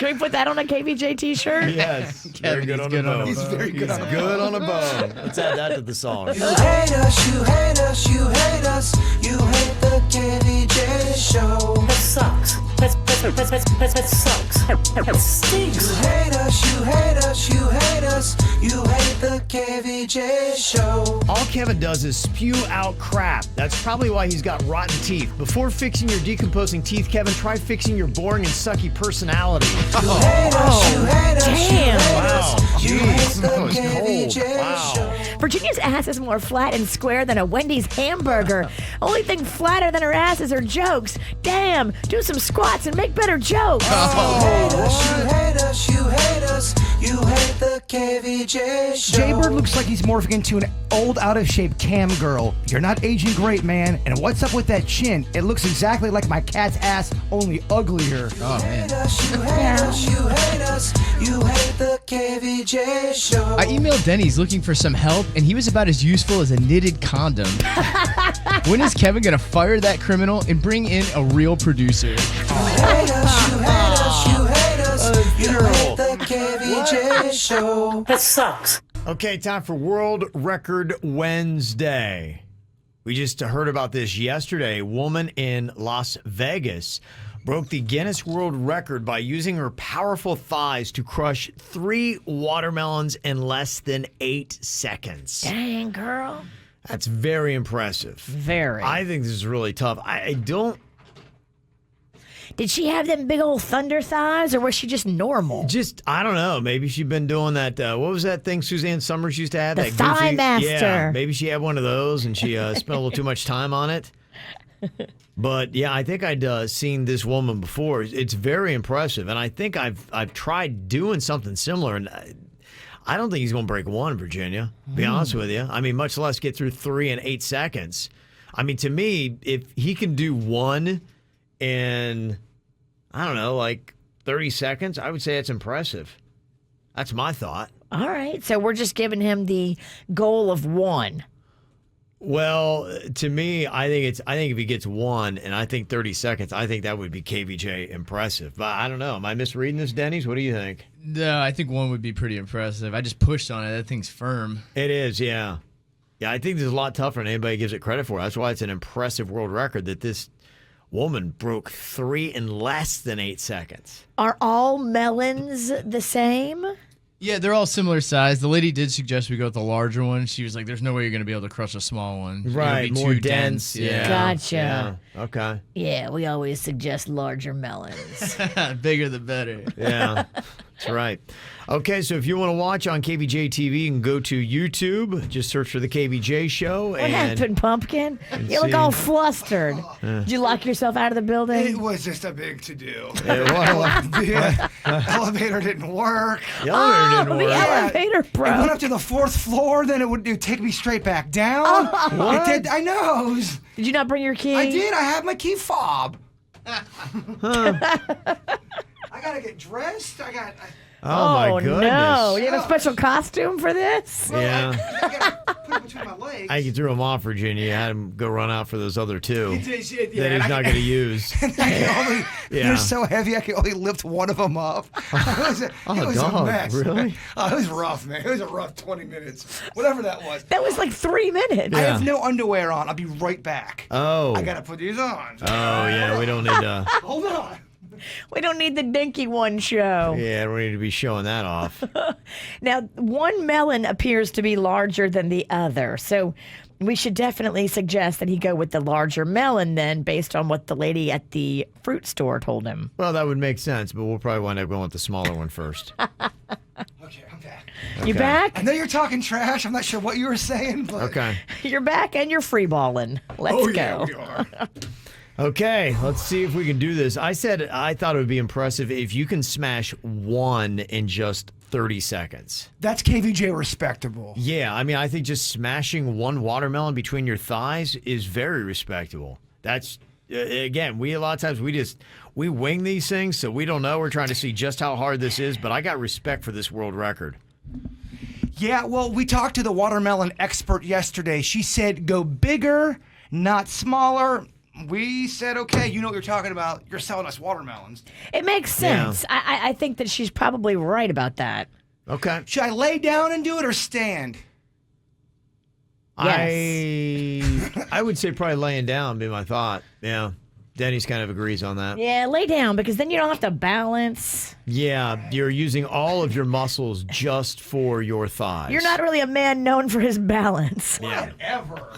we put that on a KVJ t-shirt? Yes. Very good is on good a on a bone. He's very good on a Good on a bone. Let's add that to the song. You hate us, you hate us, you hate us. You hate the KVJ show. That sucks. That sucks. It stinks. You hate us, you hate us, you hate us. You hate the KVJ show. All Kevin does is spew out crap. That's probably why he's got rotten teeth. Before fixing your decomposing teeth, Kevin, try fixing your boring and sucky personality. You hate us, you hate us, you Damn. hate Wow. us. You hate Jeez, the that was KVJ cold. Wow. show. Virginia's ass is more flat and square than a Wendy's hamburger. Only thing flatter than her ass is her jokes. Damn, do some squats and make better jokes. You hate us, you hate us, you hate us. You hate the KVJ show. Jaybird looks like he's morphing into an old, out-of-shape cam girl. You're not aging great, man. And what's up with that chin? It looks exactly like my cat's ass, only uglier. Oh, man. You hate us, you hate us, you hate us. You hate the KVJ show. I emailed Denny's looking for some help, and he was about as useful as a knitted condom. When is Kevin going to fire that criminal and bring in a real producer? You hate us, you hate us, you hate us. You hate the KVJ show. That sucks. Okay, time for World Record Wednesday. We just heard about this yesterday. A woman in Las Vegas broke the Guinness World Record by using her powerful thighs to crush 3 watermelons in less than 8 seconds. Dang, girl. That's very impressive. Very. I think this is really tough. I don't Did she have them big old thunder thighs, or was she just normal? I don't know. Maybe she'd been doing that. What was that thing Suzanne Summers used to have? The that Thigh goofy, Master. Yeah, maybe she had one of those and she spent a little too much time on it. But yeah, I think I'd seen this woman before. It's very impressive, and I think I've tried doing something similar, and I don't think he's going to break one, Virginia. Be honest with you. I mean, much less get through 3 in 8 seconds. I mean, to me, if he can do one in, I don't know, like 30 seconds, I would say it's impressive. That's my thought. All right, so we're just giving him the goal of 1. Well, to me, I think if he gets one, and I think 30 seconds, I think that would be KVJ impressive. But I don't know. Am I misreading this, Denny's? What do you think? No, I think 1 would be pretty impressive. I just pushed on it. That thing's firm. It is, yeah. Yeah, I think this is a lot tougher than anybody gives it credit for. That's why it's an impressive world record that this woman broke 3 in less than 8 seconds. Are all melons the same? Yeah, they're all similar size. The lady did suggest we go with the larger one. She was like, there's no way you're going to be able to crush a small one. It'll Right, be more too dense. Yeah. Gotcha. Yeah. Okay. Yeah, we always suggest larger melons. Bigger the better. Yeah, that's right. Okay, so if you want to watch on KVJ TV, you can go to YouTube. Just search for the KVJ show. What and happened, Pumpkin? You look see. all flustered. Did you lock yourself out of the It building? was just a big to-do. Yeah, The elevator didn't work. the elevator didn't the work. elevator It broke. went up to the 4th floor, then it would take me straight back down. It did. I know. Did you not bring your key? I did. I have my key fob. I gotta get dressed. Oh, my goodness. no. You have a special costume for this? Yeah. I gotta put it between my legs. I threw him off, Virginia. You had him go run out for those other 2 Yeah, that he's and not going to use. I can only, Yeah. They're so heavy, I can only lift one of them up. It was dog, a mess. really? Oh, it was rough, man. It was a rough 20 minutes. Whatever that was. That was like 3 minutes. I have no underwear on. I'll be right back. Oh. I gotta put these on. Oh, yeah, we don't need to. Hold on. We don't need the Dinky One show. Yeah, we need to be showing that off. Now, one melon appears to be larger than the other. So we should definitely suggest that he go with the larger melon then, based on what the lady at the fruit store told him. Well, that would make sense, but we'll probably wind up going with the smaller one first. Okay, I'm back. You back? I know you're talking trash. I'm not sure what you were saying, but Okay. You're back and you're free balling. Let's Oh go. yeah, we are. Okay, let's see if we can do this. I said I thought it would be impressive if you can smash 1 in just 30 seconds. That's KVJ respectable. Yeah, I mean, I think just smashing 1 watermelon between your thighs is very respectable. That's, again, a lot of times we wing these things, so we don't know. We're trying to see just how hard this is, but I got respect for this world record. Yeah, well, we talked to the watermelon expert yesterday. She said go bigger, not smaller. We said, okay, you know what you're talking about. You're selling us watermelons. It makes sense. I think that she's probably right about that. Okay. Should I lay down and do it or stand? Yes. I would say probably laying down would be my thought. Yeah. Denny's kind of agrees on that. Yeah, lay down because then you don't have to balance. Yeah, you're using all of your muscles just for your thighs. You're not really a man known for his balance. Yeah. Whatever.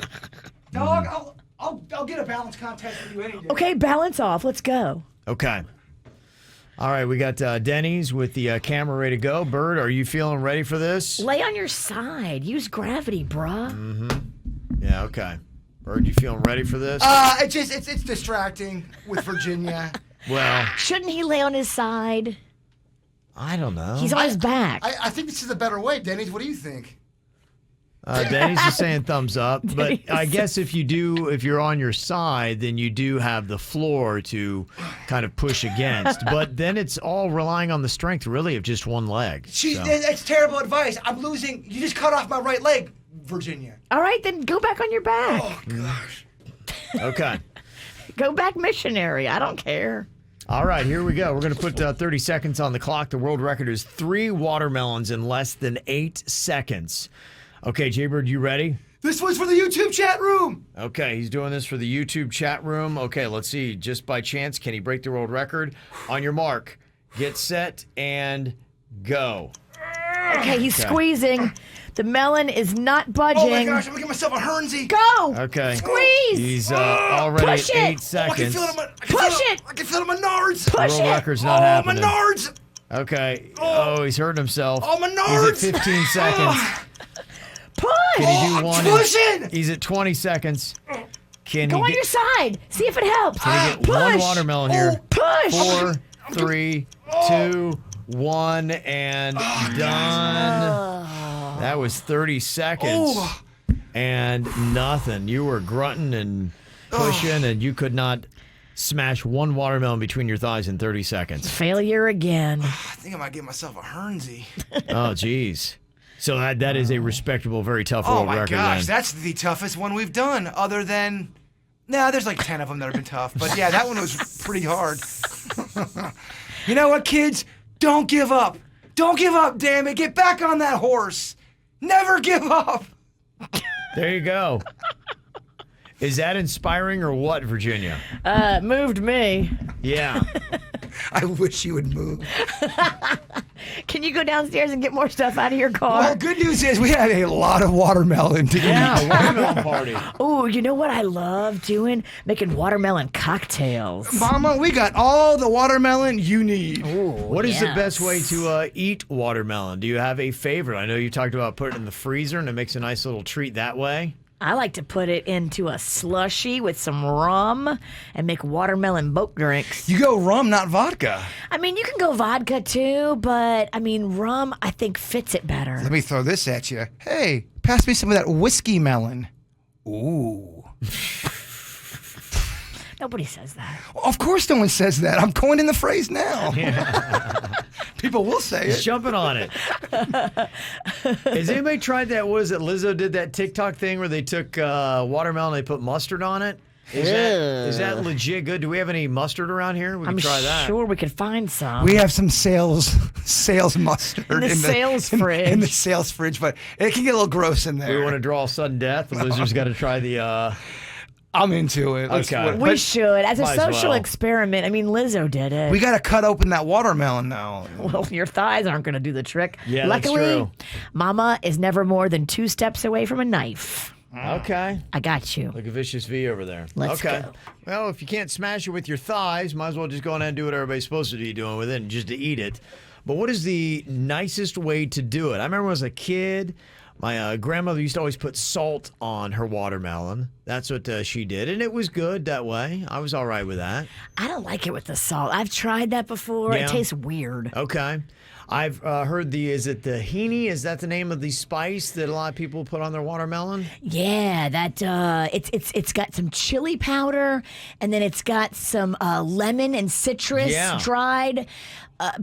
Dog, I'll get a balance contest with you any day. Okay, balance off. Let's go. Okay. All right, we got Denny's with the camera ready to go. Bird, are you feeling ready for this? Lay on your side. Use gravity, bruh. Yeah, okay. Bird, you feeling ready for this? It's distracting with Virginia. Well, Shouldn't he lay on his side? I don't know. He's on his back. I think this is a better way, Denny's. What do you think? Denny's is saying thumbs up, but I guess if you're on your side, then you do have the floor to kind of push against. But then it's all relying on the strength, really, of just one leg. That's terrible advice. I'm losing. You just cut off my right leg, Virginia. All right, then go back on your back. Oh, gosh. Okay. Go back missionary. I don't care. All right, here we go. We're going to put 30 seconds on the clock. The world record is 3 watermelons in less than 8 seconds. Okay, Jaybird, you ready? This one's for the YouTube chat room. Okay, he's doing this for the YouTube chat room. Okay, let's see. Just by chance, can he break the world record? On your mark, get set, and go. Okay, he's squeezing. The melon is not budging. Oh my gosh, I'm gonna get myself a Hernsey. Go! Okay. Squeeze! He's already Push at it! 8 seconds. Push it! I can feel it in my nards. Push World it! record's not Oh, happening. my nards. Okay. Oh, he's hurting himself. Oh, my nards. He's at 15 seconds. Push! Can he do one? pushing. He's at 20 seconds. Can Go he on get, your side. See if it helps. can he get Push! one watermelon here? Push! 4, 3, 2, 1, and done. That was 30 seconds. And nothing. You were grunting and pushing, and you could not smash one watermelon between your thighs in 30 seconds. Failure again. I think I might get myself a Hernsey. Oh, geez. So that is a respectable, very tough Oh world my record. gosh, then. that's the toughest one we've done. Other than, there's like 10 of them that have been tough. But yeah, that one was pretty hard. You know what, kids? Don't give up. Don't give up, damn it. Get back on that horse. Never give up. There you go. Is that inspiring or what, Virginia? Moved me. Yeah. I wish you would move. Can you go downstairs and get more stuff out of your car? Well, good news is we had a lot of watermelon to eat. Yeah, watermelon party. Oh, you know what I love doing? Making watermelon cocktails. Mama, we got all the watermelon you need. What is the best way yes. to eat watermelon? Do you have a favorite? I know you talked about putting it in the freezer and it makes a nice little treat that way. I like to put it into a slushy with some rum and make watermelon boat drinks. You go rum, not vodka. I mean, you can go vodka too, but I mean, rum I think fits it better. Let me throw this at you. Hey, pass me some of that whiskey melon. Ooh. Nobody says that. Of course no one says that. I'm coining the phrase now. People will say He's it. jumping on it. Has anybody tried that? What is it? Lizzo did that TikTok thing where they took watermelon and they put mustard on it. Is that legit good? Do we have any mustard around here? We can I'm try that. sure we could find some. We have some sales mustard In the sales fridge. In the sales fridge, but it can get a little gross in there. We want to draw sudden death. The loser's got to try the. I'm into it. Okay. we should, as a Might as social well. experiment. I mean, Lizzo did it. We got to cut open that watermelon now. Well, your thighs aren't going to do the trick. Yeah, that's Luckily, true. Mama is never more than 2 steps away from a knife. Okay. I got you. Like a vicious V over there. Let's okay. go. Well, if you can't smash it with your thighs, might as well just go on and do what everybody's supposed to be doing with it and just to eat it. But what is the nicest way to do it? I remember when I was a kid, my grandmother used to always put salt on her watermelon. That's what she did, and it was good that way. I was all right with that. I don't like it with the salt. I've tried that before. Yeah. It tastes weird. Okay. I've heard is it the tahini? Is that the name of the spice that a lot of people put on their watermelon? Yeah, that it's got some chili powder, and then it's got some lemon and citrus dried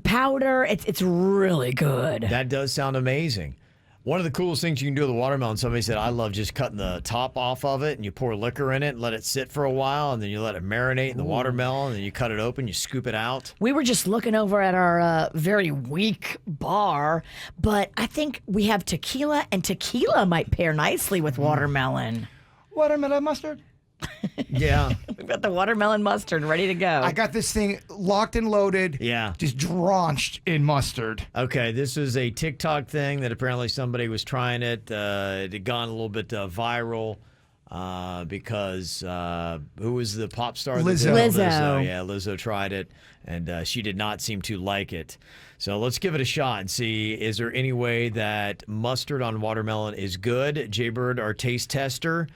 powder. It's really good. That does sound amazing. One of the coolest things you can do with a watermelon, somebody said, I love just cutting the top off of it and you pour liquor in it and let it sit for a while and then you let it marinate in the watermelon and then you cut it open, you scoop it out. We were just looking over at our very weak bar, but I think we have tequila, and tequila might pair nicely with watermelon. Watermelon mustard? Yeah. We've got the watermelon mustard ready to go. I got this thing locked and loaded. Yeah. Just drenched in mustard. Okay, this is a TikTok thing that apparently somebody was trying it. It had gone a little bit viral because who was the pop star? that Lizzo. did it? Lizzo. Yeah, Lizzo tried it, and she did not seem to like it. So let's give it a shot and see, is there any way that mustard on watermelon is good? Jaybird, our taste tester,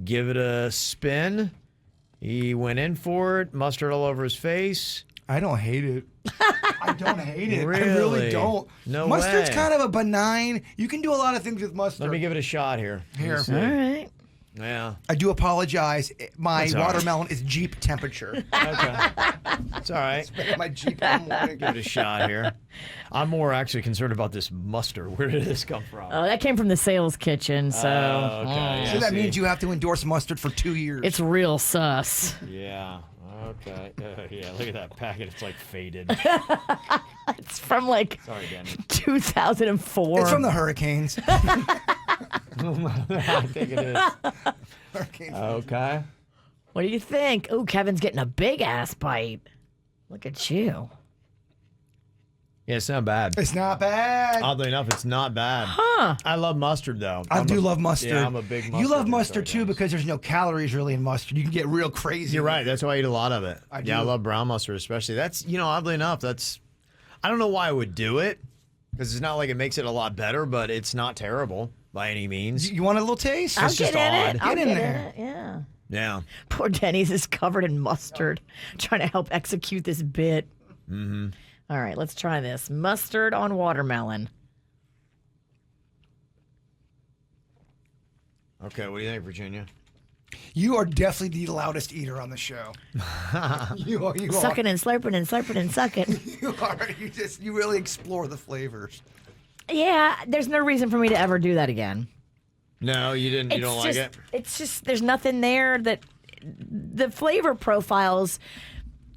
give it a spin. He went in for it, mustard all over his face. I don't hate it. I don't hate it. I Really? really don't. No Mustard's way. kind of a benign. You can do a lot of things with mustard. Let me give it a shot here. Here. Let me All see. right. Yeah. I do apologize. My That's all right. watermelon is Jeep temperature. Okay. It's all right. My Jeep in the morning. Give it a shot here. I'm more actually concerned about this mustard. Where did this come from? Oh, that came from the sales kitchen, so Okay. Yeah, So that see. means you have to endorse mustard for 2 years. it's real sus. Yeah. Okay. Yeah. Look at that packet. It's like faded. It's from like Sorry, Danny. 2004. It's from the Hurricanes. I think it is. Hurricanes. Okay. What do you think? Oh, Kevin's getting a big ass bite. Look at you. Yeah, it's not bad. It's not bad. Oddly enough, it's not bad. Huh. I love mustard though. I do love mustard. Yeah, I'm a big mustard. You love guy, mustard sorry, too guys. because there's no calories really in mustard. You can get real crazy. You're right. That's why I eat a lot of it. I Yeah, I do. love brown mustard especially. That's, oddly enough, I don't know why I would do it because it's not like it makes it a lot better, but it's not terrible by any means. You want a little taste? I'll It's get just in odd. it. I'll Get in get there. it. Yeah. Yeah. Poor Denny's is covered in mustard, trying to help execute this bit. Mm-hmm. All right, let's try this. Mustard on watermelon. Okay, what do you think, Virginia? You are definitely the loudest eater on the show. You are. Sucking and slurping and slurping and sucking. You are. You really explore the flavors. Yeah, there's no reason for me to ever do that again. No, you didn't. You don't like it? It's just there's nothing there that the flavor profiles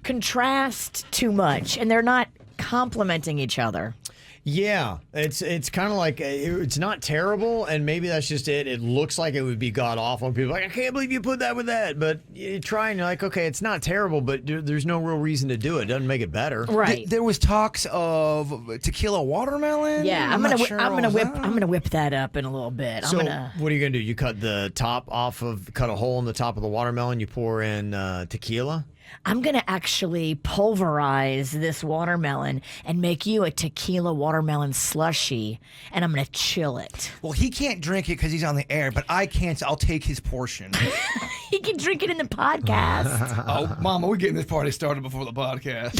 contrast too much, and they're not complementing each other. Yeah, it's kind of like it's not terrible, and maybe that's just it. It looks like it would be god awful. And people are like, I can't believe you put that with that. But you try and you're like, okay, it's not terrible, but there's no real reason to do it. It doesn't make it better. Right. There was talks of tequila watermelon. Yeah, I'm not gonna sure I'm gonna all whip that. I'm gonna whip that up in a little bit. So I'm gonna what are you gonna do? You cut the top off cut a hole in the top of the watermelon. You pour in tequila. I'm gonna actually pulverize this watermelon and make you a tequila watermelon slushy, and I'm gonna chill it. Well, he can't drink it because he's on the air, but I can't. So I'll take his portion. He can drink it in the podcast. Oh, Mama, we're getting this party started before the podcast.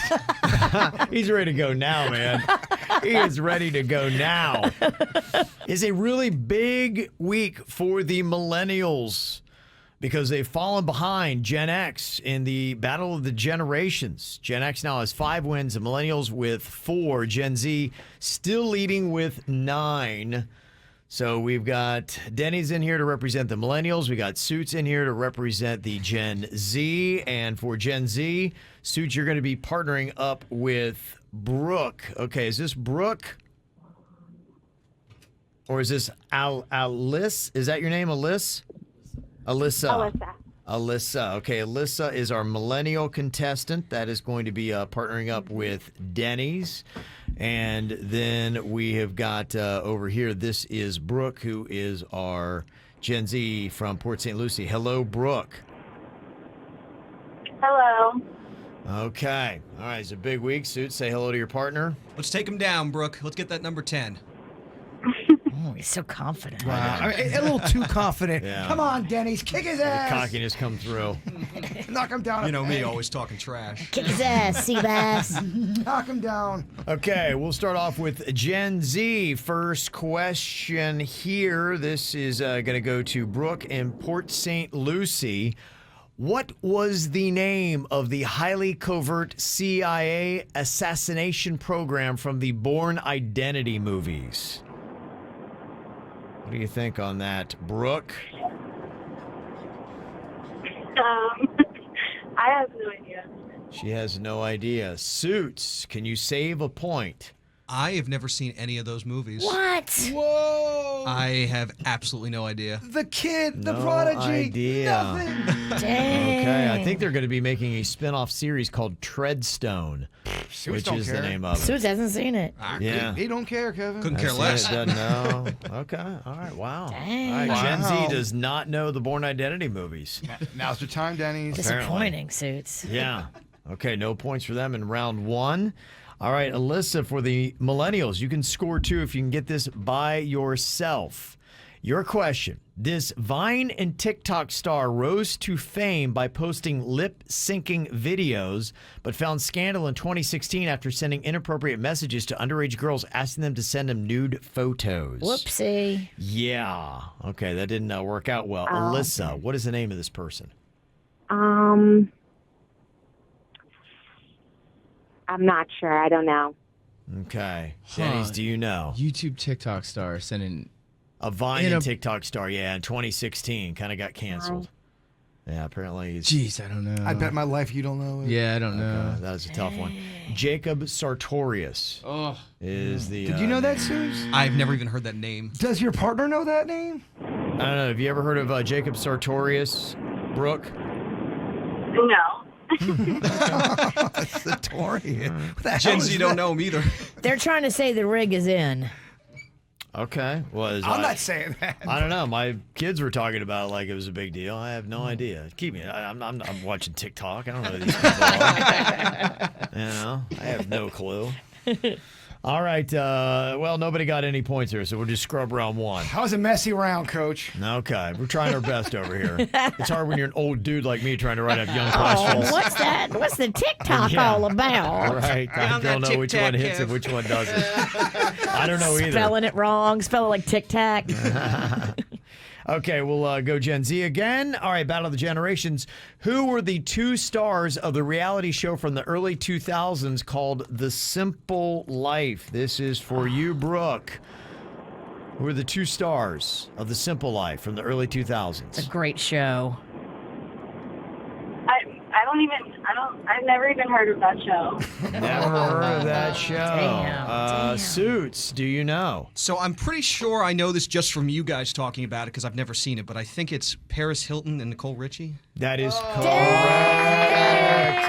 He's ready to go now, man. He is ready to go now. It's a really big week for the millennials because they've fallen behind Gen X in the battle of the generations. Gen X now has 5 wins, the millennials with 4, Gen Z still leading with 9. So we've got Denny's in here to represent the millennials. We got Suits in here to represent the Gen Z. And for Gen Z, Suits, you're going to be partnering up with Brooke. Okay, is this Brooke? Or is this Alice? Is that your name, Alice? Alyssa. Alyssa. Okay, Alyssa is our millennial contestant that is going to be partnering up with Denny's. And then we have got over here, this is Brooke, who is our Gen Z from Port St. Lucie. Hello, Brooke. Hello. Okay. All right, it's a big week. Suits, say hello to your partner. Let's take him down, Brooke. Let's get that number 10. Oh, he's so confident. I mean, a little too confident. Yeah. Come on, Denny's, kick his ass. Cockiness come through. Knock him down. You know me, always talking trash. Kick his ass, Seabass. Knock him down. Okay, we'll start off with Gen Z. First question here. This is going to go to Brooke in Port St. Lucie. What was the name of the highly covert CIA assassination program from the Bourne Identity movies? What do you think on that, Brooke? I have no idea. She has no idea. Suits, can you save a point? I have never seen any of those movies. What? Whoa! I have absolutely no idea. The kid, the No prodigy. idea. Nothing. Dang. Okay, I think they're going to be making a spin-off series called Treadstone, which don't is the care. name of it. Suits hasn't seen it. Yeah. He don't care, Kevin. Couldn't care That's less. it, doesn't know. Okay, all right, wow. Dang. All right, Gen Wow. Z does not know the Bourne Identity movies. Now's the time, Denny's. Disappointing, Suits. Yeah. Okay, no points for them in round one. All right, Alyssa, for the millennials, you can score 2 if you can get this by yourself. Your question. This Vine and TikTok star rose to fame by posting lip-syncing videos, but found scandal in 2016 after sending inappropriate messages to underage girls asking them to send him nude photos. Whoopsie. Yeah. Okay, that didn't work out well. Alyssa, what is the name of this person? I'm not sure. I don't know. Okay. Denny's, do you know? YouTube TikTok star sending. A Vine In and a- TikTok star, yeah, in 2016, kind of got canceled. Yeah, apparently he's... Jeez, I don't know. I bet my life you don't know it. Yeah, I don't know. that was a tough one. Jacob Sartorius Oh, is the... Did you know that, name. Suze? I've never even heard that name. Does your partner know that name? I don't know. Have you ever heard of Jacob Sartorius, Brooke? No. Sartorius. What the hell Gen is Z that? don't know him either. They're trying to say the rig is in. Okay. I'm not saying that. I don't know. My kids were talking about it like it was a big deal. I have no idea. Keep me. I'm watching TikTok. I don't know who these people are. You know, I have no clue. All right. Well, nobody got any points here, so we'll just scrub round one. That was a messy round, Coach. Okay, we're trying our best over here. It's hard when you're an old dude like me trying to write up young Oh, questions. what's that? What's the TikTok Yeah. all about? Right, I on don't that know which one tic-tac, hits and Kev. which one doesn't. I don't know either. Spelling it wrong. Spell it like tic tac. Okay, we'll go Gen Z again. All right, Battle of the Generations. Who were the 2 stars of the reality show from the early 2000s called The Simple Life? This is for you, Brooke. Who were the 2 stars of The Simple Life from the early 2000s? It's a great show. I've never even heard of that show. Never heard of that show. Damn. Suits, do you know? So I'm pretty sure I know this just from you guys talking about it because I've never seen it, but I think it's Paris Hilton and Nicole Richie. That is correct.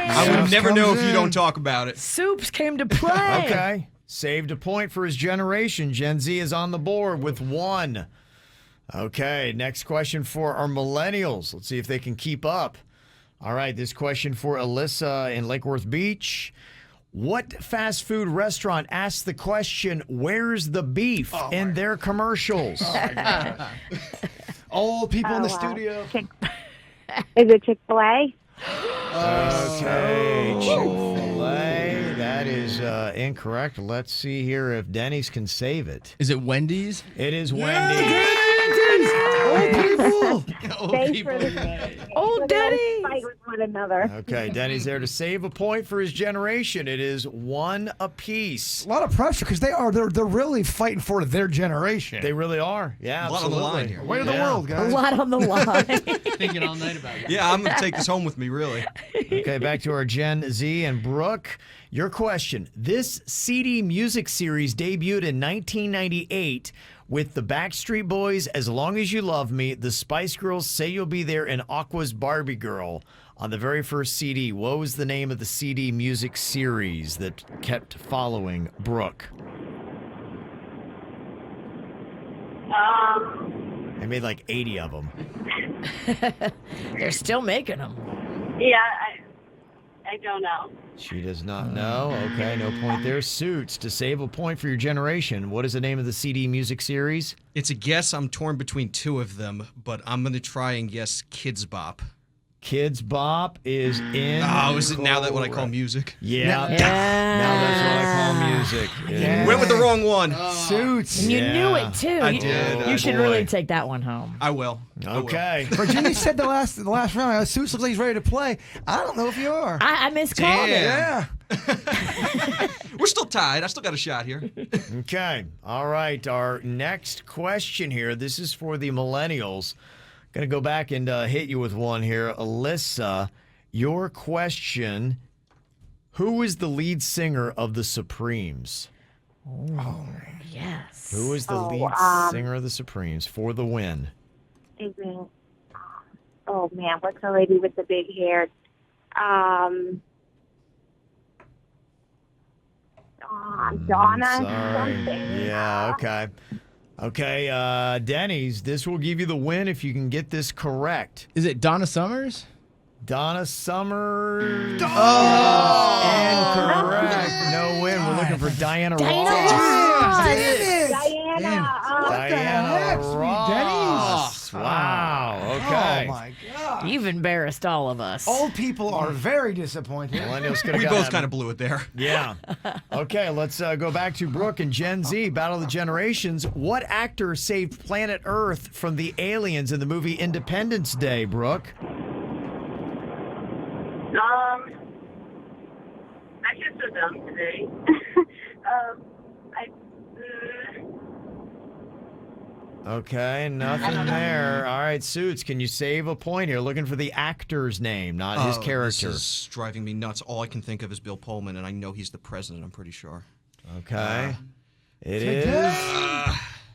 I would never know if you in. don't talk about it. Soups came to play. Okay. Saved a point for his generation. Gen Z is on the board with 1. Okay, next question for our millennials. Let's see if they can keep up. All right, this question for Alyssa in Lake Worth Beach. What fast food restaurant asked the question, "Where's the beef?" in their commercials? Old people in the wow. studio. Is it Chick-fil-A? Okay, Chick-fil-A. That is incorrect. Let's see here if Denny's can save it. is it Wendy's? It is Wendy's. Old people. Thanks for the Old Denny. fight with one another. Okay, Denny's there to save a point for his generation. It is 1 apiece. A lot of pressure because they're really fighting for their generation. They really are. Yeah, A lot on the absolutely. line here. Way to the Yeah. world, A guys. lot on the line. Thinking all night about it. Yeah, I'm going to take this home with me, really. Okay, back to our Gen Z and Brooke. Your question. This CD music series debuted in 1998 with the Backstreet Boys, As Long As You Love Me, the Spice Girls, Say You'll Be There, and Aqua's Barbie Girl on the very first CD. What was the name of the CD music series that kept following Brooke? They made like 80 of them. They're still making them. Yeah, I don't know. She does not know. Okay, no point there. Suits, to save a point for your generation, what is the name of the CD music series? It's a guess. I'm torn between 2 of them, but I'm going to try and guess Kids Bop. Kids Bop is in. Oh, is it now that what I call music? Yeah. Yeah. Now that's what I call music. Yeah. Went with the wrong one. Suits. And you Yeah. knew it too. I You- did. You Oh, should boy. really take that one home. I will. I will. Okay. Virginia said the last round. Suits looks like he's ready to play. I don't know if you are. I miscalled it. Damn. Yeah. We're still tied. I still got a shot here. Okay. All right. Our next question here. This is for the millennials. Going to go back and hit you with one here. Alyssa, your question. Who is the lead singer of the Supremes? Yes. Who is the lead singer of the Supremes for the win? Isn't, oh, man, what's the lady with the big hair? Donna Sorry. something. Yeah, okay. Okay, Denny's, this will give you the win if you can get this correct. Is it Donna Summers? Donna Summers. Oh! Incorrect. No win. We're looking for Diana Ross. Diana Ross. Wow. Okay. Oh my God. You've embarrassed all of us. Old people are very disappointed. Millennials could have We got both that. kind of blew it there. Yeah. Okay, let's go back to Brooke and Gen Z, Battle of the Generations. What actor saved planet Earth from the aliens in the movie Independence Day, Brooke? I get so dumb today. Okay, nothing there. All right, Suits, can you save a point here? Looking for the actor's name, not his character. This is driving me nuts. All I can think of is Bill Pullman, and I know he's the president, I'm pretty sure. Okay. It is.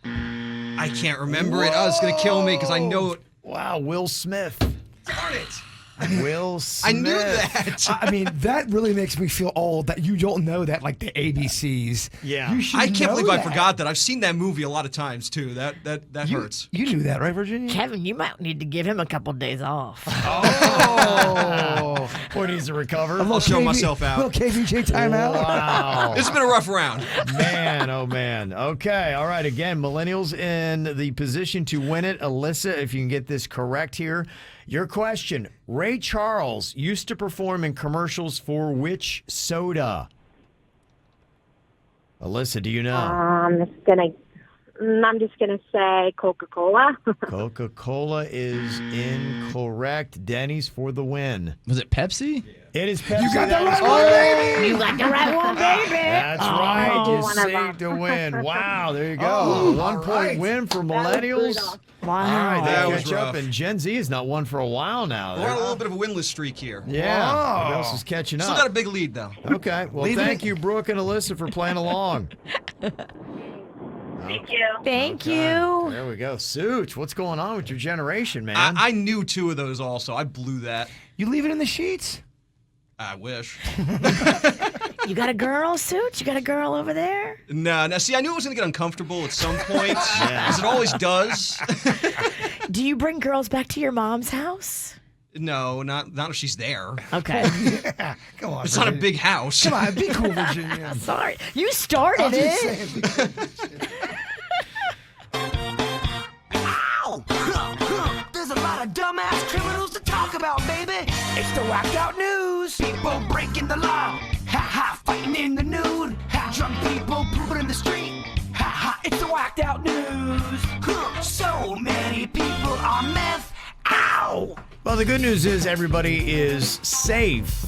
I can't remember it. Oh, it's going to kill me because I know it. Wow, Will Smith. Darn it. Will Smith. I knew that. I mean, that really makes me feel old that you don't know that, like the ABCs. Yeah. You should I can't know believe I that. forgot that. I've seen that movie a lot of times, too. That You, hurts. you knew that, right, Virginia? Kevin, you might need to give him a couple days off. Oh. Boy needs to recover. I'll show myself out. Little KVJ timeout. Wow. This has been a rough round. Man, oh man. Okay, all right. Again, millennials in the position to win it. Alyssa, if you can get this correct here. Your question. Ray Charles used to perform in commercials for which soda? Alyssa, do you know? I'm just gonna say Coca-Cola. Coca-Cola is incorrect. Denny's for the win. Was it Pepsi? It is Pepsi. You got the That is right one, baby. You got the right one, baby. That's right. You one of saved a win. Wow, there you go. Oh, A 1 point right. win for was millennials. brutal. Wow. All right, That they was catch up, rough. and Gen Z has not won for a while now. We're on a little bit of a winless streak here. Yeah, Wow. everybody else is catching Still got a up. big lead, though. Okay, well, Leaving thank it- you, Brooke and Alyssa, for playing along. Thank you. Thank Okay, you. There we go. Such, what's going on with your generation, man? I knew 2 of those also. I blew that. You leave it in the sheets? I wish. You got a girl, Suit? You got a girl over there? No, see, I knew it was going to get uncomfortable at some point, as it always does. Do you bring girls back to your mom's house? No, not if she's there. Okay. Come on, It's not a Virginia. big house. Come on, be cool, Virginia. Sorry. You started I'm just it. saying, be cool. There's a lot of dumbass criminals to talk about, baby. It's the whacked out news. People breaking the law. Ha ha, fighting in the nude. Ha, drunk people pooping in the street. Ha ha, it's the whacked out news. So many people on meth. Ow! Well, the good news is everybody is safe.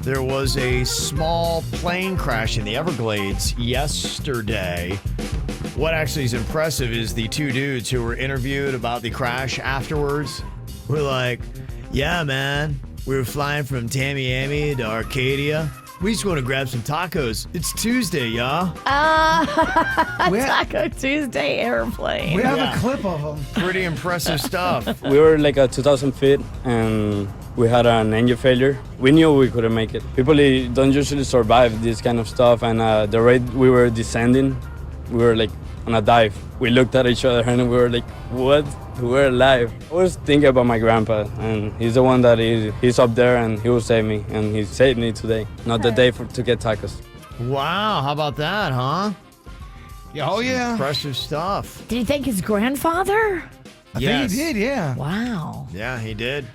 There was a small plane crash in the Everglades yesterday. What actually is impressive is the 2 dudes who were interviewed about the crash afterwards were like, yeah, man, we were flying from Tamiami to Arcadia. We just want to grab some tacos. It's Tuesday, y'all. We have, Taco Tuesday airplane. we have Yeah. a clip of them. Pretty impressive stuff. We were like at 2,000 feet and we had an engine failure. We knew we couldn't make it. People don't usually survive this kind of stuff, and the rate we were descending, we were like on a dive. We looked at each other and we were like, what? We're alive. I was thinking about my grandpa, and he's the one that he's up there and he will save me, and he saved me today, not the day to get tacos. Wow, how about that, huh? Oh, yeah. Impressive stuff. Did he thank his grandfather? I think he did, yeah. Wow. Yeah, he did.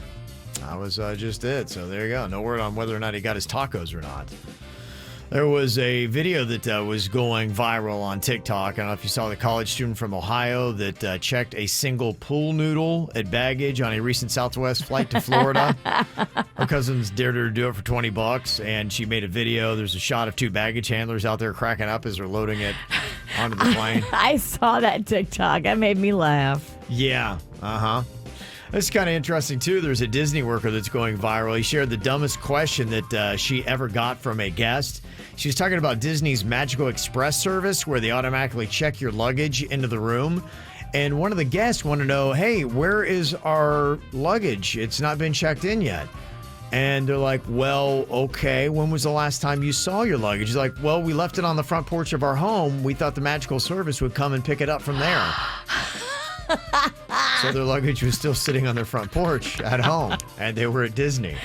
That was just it. So there you go. No word on whether or not he got his tacos or not. There was a video that was going viral on TikTok. I don't know if you saw the college student from Ohio that checked a single pool noodle at baggage on a recent Southwest flight to Florida. Her cousins dared her to do it for $20, and she made a video. There's a shot of 2 baggage handlers out there cracking up as they're loading it onto the plane. I saw that TikTok. That made me laugh. Yeah, This is kind of interesting, too. There's a Disney worker that's going viral. He shared the dumbest question that she ever got from a guest. She was talking about Disney's Magical Express service where they automatically check your luggage into the room. And one of the guests wanted to know, hey, where is our luggage? It's not been checked in yet. And they're like, well, okay, when was the last time you saw your luggage? He's like, well, we left it on the front porch of our home. We thought the magical service would come and pick it up from there. So their luggage was still sitting on their front porch at home, and they were at Disney.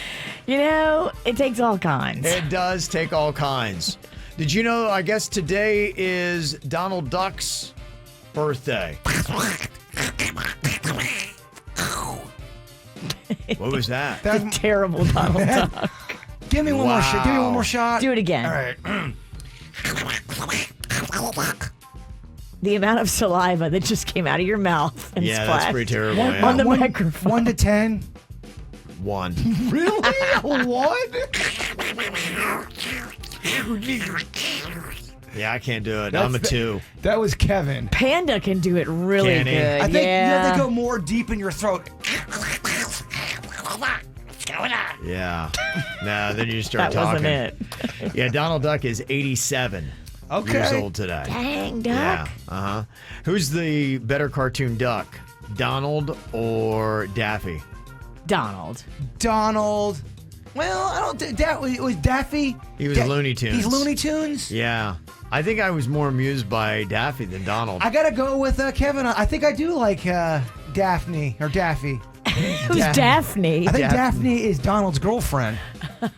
You know, it takes all kinds. It does take all kinds. Did you know, I guess today is Donald Duck's birthday? What was that? That's a terrible Donald Duck. Give me one more shot. Give me one more shot. Do it again. All right. The amount of saliva that just came out of your mouth and Yeah, splashed that's pretty terrible. Yeah. on the microphone. 1 to 10. 1. Really? A 1? Yeah, I can't do it. I'm a 2. That was Kevin. Panda can do it really Can he? good. I think you yeah. have to go more deep in your throat. Yeah. Nah, then you just start That talking. wasn't it. Yeah, Donald Duck is 87 years old today. Dang, Duck. Yeah. Uh-huh. Who's the better cartoon duck? Donald or Daffy? Donald. Donald. Well, I don't. It was Daffy. He was Looney Tunes. He's Looney Tunes. Yeah. I think I was more amused by Daffy than Donald. I gotta go with Kevin. I think I do like Daphne or Daffy. Who's Daphne? I think Daphne is Donald's girlfriend.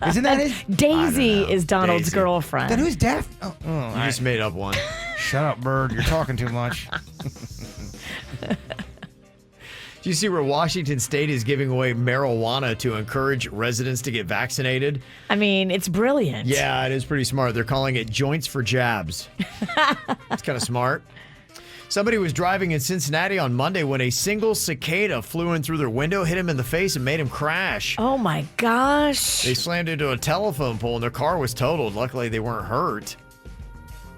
Isn't that his? Daisy is Donald's Daisy. girlfriend. Then who's Daphne? Oh, You just made up one. shut up, Bird. You're talking too much. Do you see where Washington State is giving away marijuana to encourage residents to get vaccinated? I mean, it's brilliant. Yeah, it is pretty smart. They're calling it joints for jabs. It's kind of smart. Somebody was driving in Cincinnati on Monday when a single cicada flew in through their window, hit him in the face, and made him crash. Oh my gosh. They slammed into a telephone pole and their car was totaled. Luckily, they weren't hurt.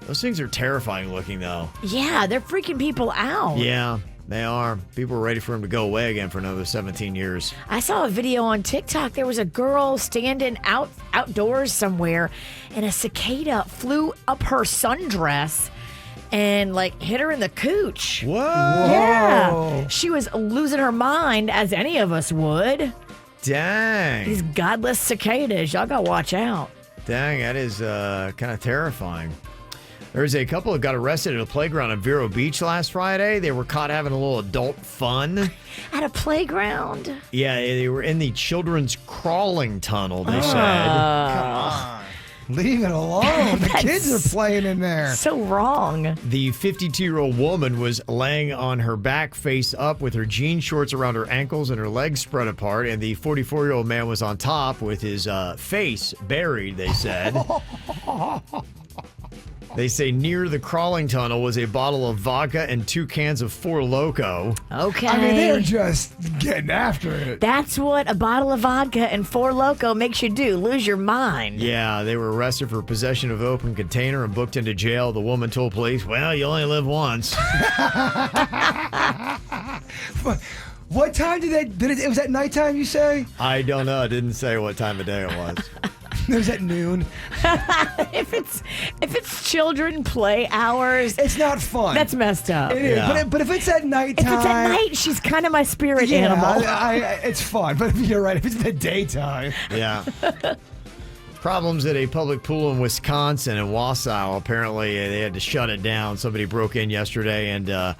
Those things are terrifying looking, though. Yeah, they're freaking people out. Yeah, they are. People are ready for him to go away again for another 17 years. I saw a video on TikTok. There was a girl standing outdoors somewhere, and a cicada flew up her sundress and like hit her in the cooch. Whoa! Yeah, she was losing her mind, as any of us would. Dang. These godless cicadas, y'all gotta watch out. Dang, that is kind of terrifying. There's a couple that got arrested at a playground at Vero Beach last Friday. They were caught having a little adult fun. At a playground. Yeah, they were in the children's crawling tunnel, they said. Come on. Leave it alone. The kids are playing in there. So wrong. The 52-year-old woman was laying on her back face up with her jean shorts around her ankles and her legs spread apart, and the 44-year-old man was on top with his face buried, they said. They say near the crawling tunnel was a bottle of vodka and 2 cans of Four Loko. Okay. I mean, they're just getting after it. That's what a bottle of vodka and Four Loko makes you do. Lose your mind. Yeah, they were arrested for possession of open container and booked into jail. The woman told police, well, you only live once. What time did it was at nighttime, you say? I don't know. It didn't say what time of day it was. It was at noon. If it's children play hours, It's not fun. that's messed up. It is. Yeah. But if it's at nighttime. If it's at night, she's kind of my spirit yeah, animal. it's fun. But you're right. If it's the daytime. Yeah. Problems at a public pool in Wisconsin in Wausau. Apparently, they had to shut it down. Somebody broke in yesterday and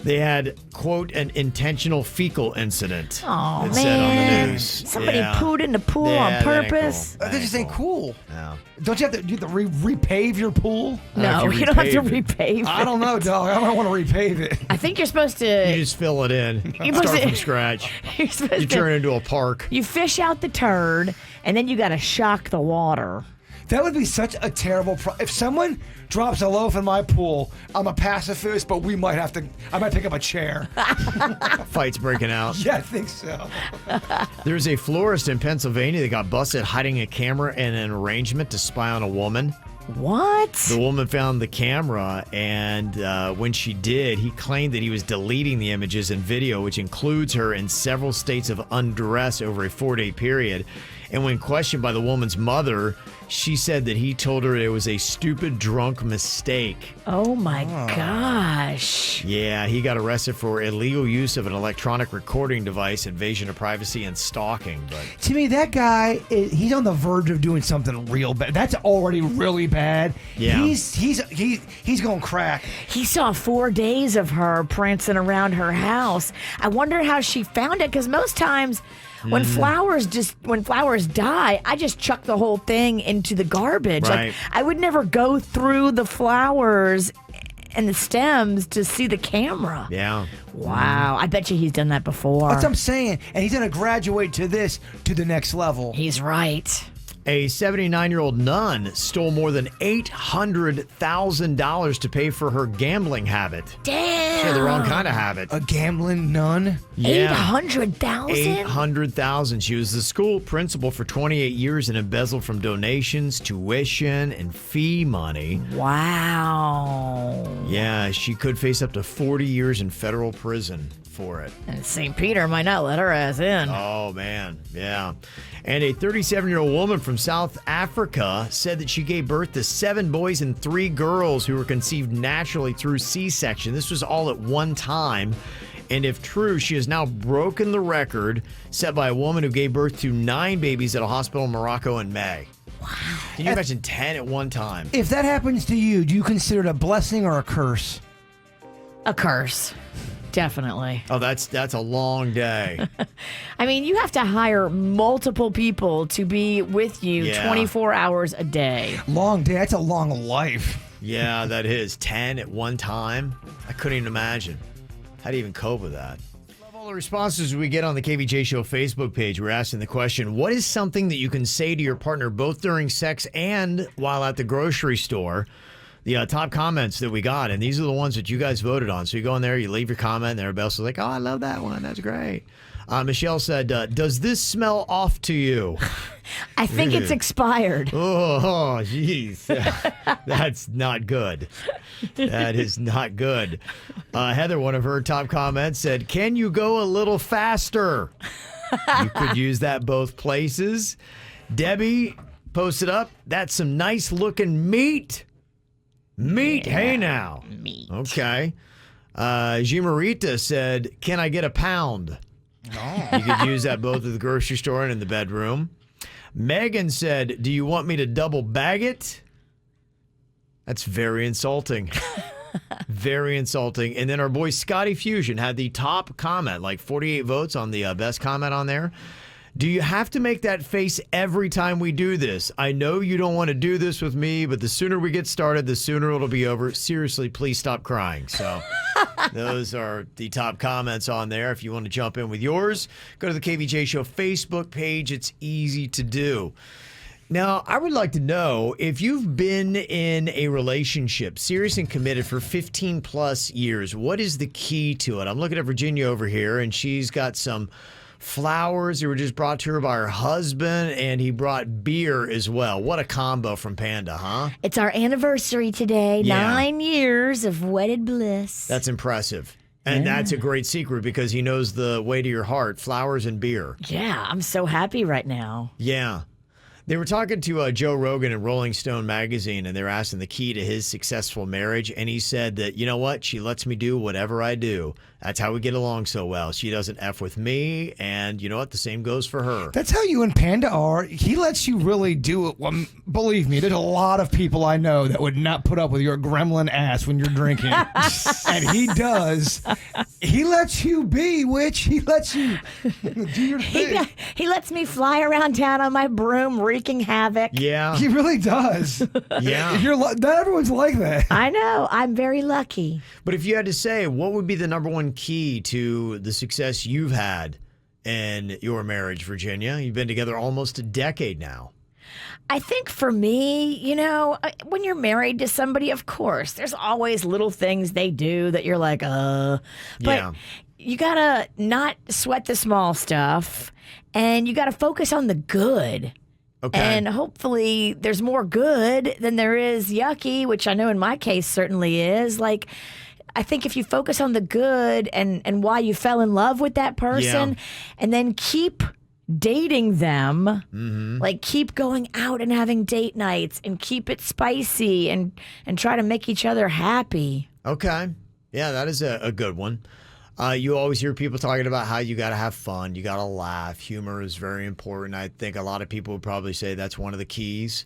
they had, quote, an intentional fecal incident. Oh, it said on the man. news. Somebody Yeah. pooed in the pool Yeah, on that ain't purpose. cool. That just ain't cool. No. Don't you have to repave your pool? No, if you you don't have to repave repave I it. don't know, dog. I don't want to repave it. I think you're supposed You to. just fill it in. You're Start supposed from to- scratch. You're supposed You to. turn it into a park. You fish out the turd, and then you got to shock the water. That would be such a terrible if someone drops a loaf in my pool, I'm a pacifist, but I might pick up a chair. Fights breaking out. Yeah, I think so. There's a florist in Pennsylvania that got busted hiding a camera in an arrangement to spy on a woman. What? The woman found the camera, and when she did, he claimed that he was deleting the images and video, which includes her in several states of undress over a 4-day period. And when questioned by the woman's mother, she said that he told her it was a stupid drunk mistake. Oh my gosh. Yeah, he got arrested for illegal use of an electronic recording device, invasion of privacy, and stalking. But To me, that guy, he's on the verge of doing something real bad. That's already really bad. Yeah. He's going to crack. He saw 4 days of her prancing around her house. I wonder how she found it, because most times when flowers die, I just chuck the whole thing into the garbage. Right. Like, I would never go through the flowers and the stems to see the camera. yeah. Wow. I bet you he's done that before. That's what I'm saying. And he's going to graduate to the next level. He's right. A 79-year-old nun stole more than $800,000 to pay for her gambling habit. Damn. She had the wrong kind of habit. A gambling nun? Yeah. 800,000? 800,000. She was the school principal for 28 years and embezzled from donations, tuition, and fee money. Wow. Yeah, she could face up to 40 years in federal prison for it. And St. Peter might not let her ass in. Oh, man. Yeah. And a 37-year-old woman from South Africa said that she gave birth to 7 boys and 3 girls who were conceived naturally through C-section. This was all at one time. And if true, she has now broken the record set by a woman who gave birth to 9 babies at a hospital in Morocco in May. Wow. Can you imagine 10 at one time? If that happens to you, do you consider it a blessing or a curse? A curse. Definitely. Oh, that's a long day. I mean, you have to hire multiple people to be with you 24 hours a day. Long day. That's a long life. Yeah, that is. 10 at one time. I couldn't even imagine. How do you even cope with that? Love all the responses we get on the KVJ Show Facebook page. We're asking the question, what is something that you can say to your partner both during sex and while at the grocery store? The top comments that we got, and these are the ones that you guys voted on. So you go in there, you leave your comment, and everybody else is like, oh, I love that one. That's great. Michelle said, does this smell off to you? I think it's expired. Oh, jeez. That's not good. That is not good. Heather, one of her top comments said, can you go a little faster? You could use that both places. Debbie posted up, that's some nice looking meat. Meat, yeah. Hey now. Meat. Okay. Gimarita said, can I get a pound? No. You could use that both at the grocery store and in the bedroom. Megan said, do you want me to double bag it? That's very insulting. Very insulting. And then our boy Scotty Fusion had the top comment, like 48 votes on the best comment on there. Do you have to make that face every time we do this? I know you don't want to do this with me, but the sooner we get started, the sooner it'll be over. Seriously, please stop crying. So those are the top comments on there. If you want to jump in with yours, go to the KVJ Show Facebook page. It's easy to do. Now, I would like to know if you've been in a relationship, serious and committed for 15 plus years, what is the key to it? I'm looking at Virginia over here, and she's got some flowers that were just brought to her by her husband, and he brought beer as well. What a combo from Panda, huh? It's our anniversary today. Yeah. 9 years of wedded bliss. That's impressive. And that's a great secret because he knows the way to your heart, flowers and beer. Yeah, I'm so happy right now. Yeah. They were talking to Joe Rogan in Rolling Stone magazine, and they were asking the key to his successful marriage. And he said that, you know what? She lets me do whatever I do. That's how we get along so well. She doesn't F with me. And you know what? The same goes for her. That's how you and Panda are. He lets you really do it. Well, believe me, there's a lot of people I know that would not put up with your gremlin ass when you're drinking. And he does. He lets you be, Witch. He lets you do your thing. He lets me fly around town on my broom, wreaking havoc. Yeah. He really does. Yeah. Not everyone's like that. I know. I'm very lucky. But if you had to say, what would be the number one key to the success you've had in your marriage, Virginia? You've been together almost a decade now. I think for me, you know, when you're married to somebody, of course, there's always little things they do that you're like, But Yeah. you got to not sweat the small stuff, and you got to focus on the good. Okay. And hopefully there's more good than there is yucky, which I know in my case certainly is. Like, I think if you focus on the good and why you fell in love with that person, and then keep dating them, like keep going out and having date nights and keep it spicy and try to make each other happy. Okay. Yeah, that is a good one. You always hear people talking about how you got to have fun, you got to laugh. Humor is very important. I think a lot of people would probably say that's one of the keys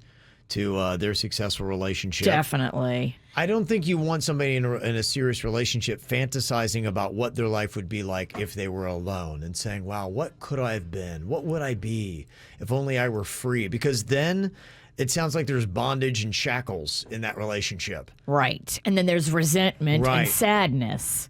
to their successful relationship. Definitely. I don't think you want somebody in a serious relationship fantasizing about what their life would be like if they were alone and saying, wow, what could I have been? What would I be if only I were free? Because then it sounds like there's bondage and shackles in that relationship. Right. And then there's resentment and sadness,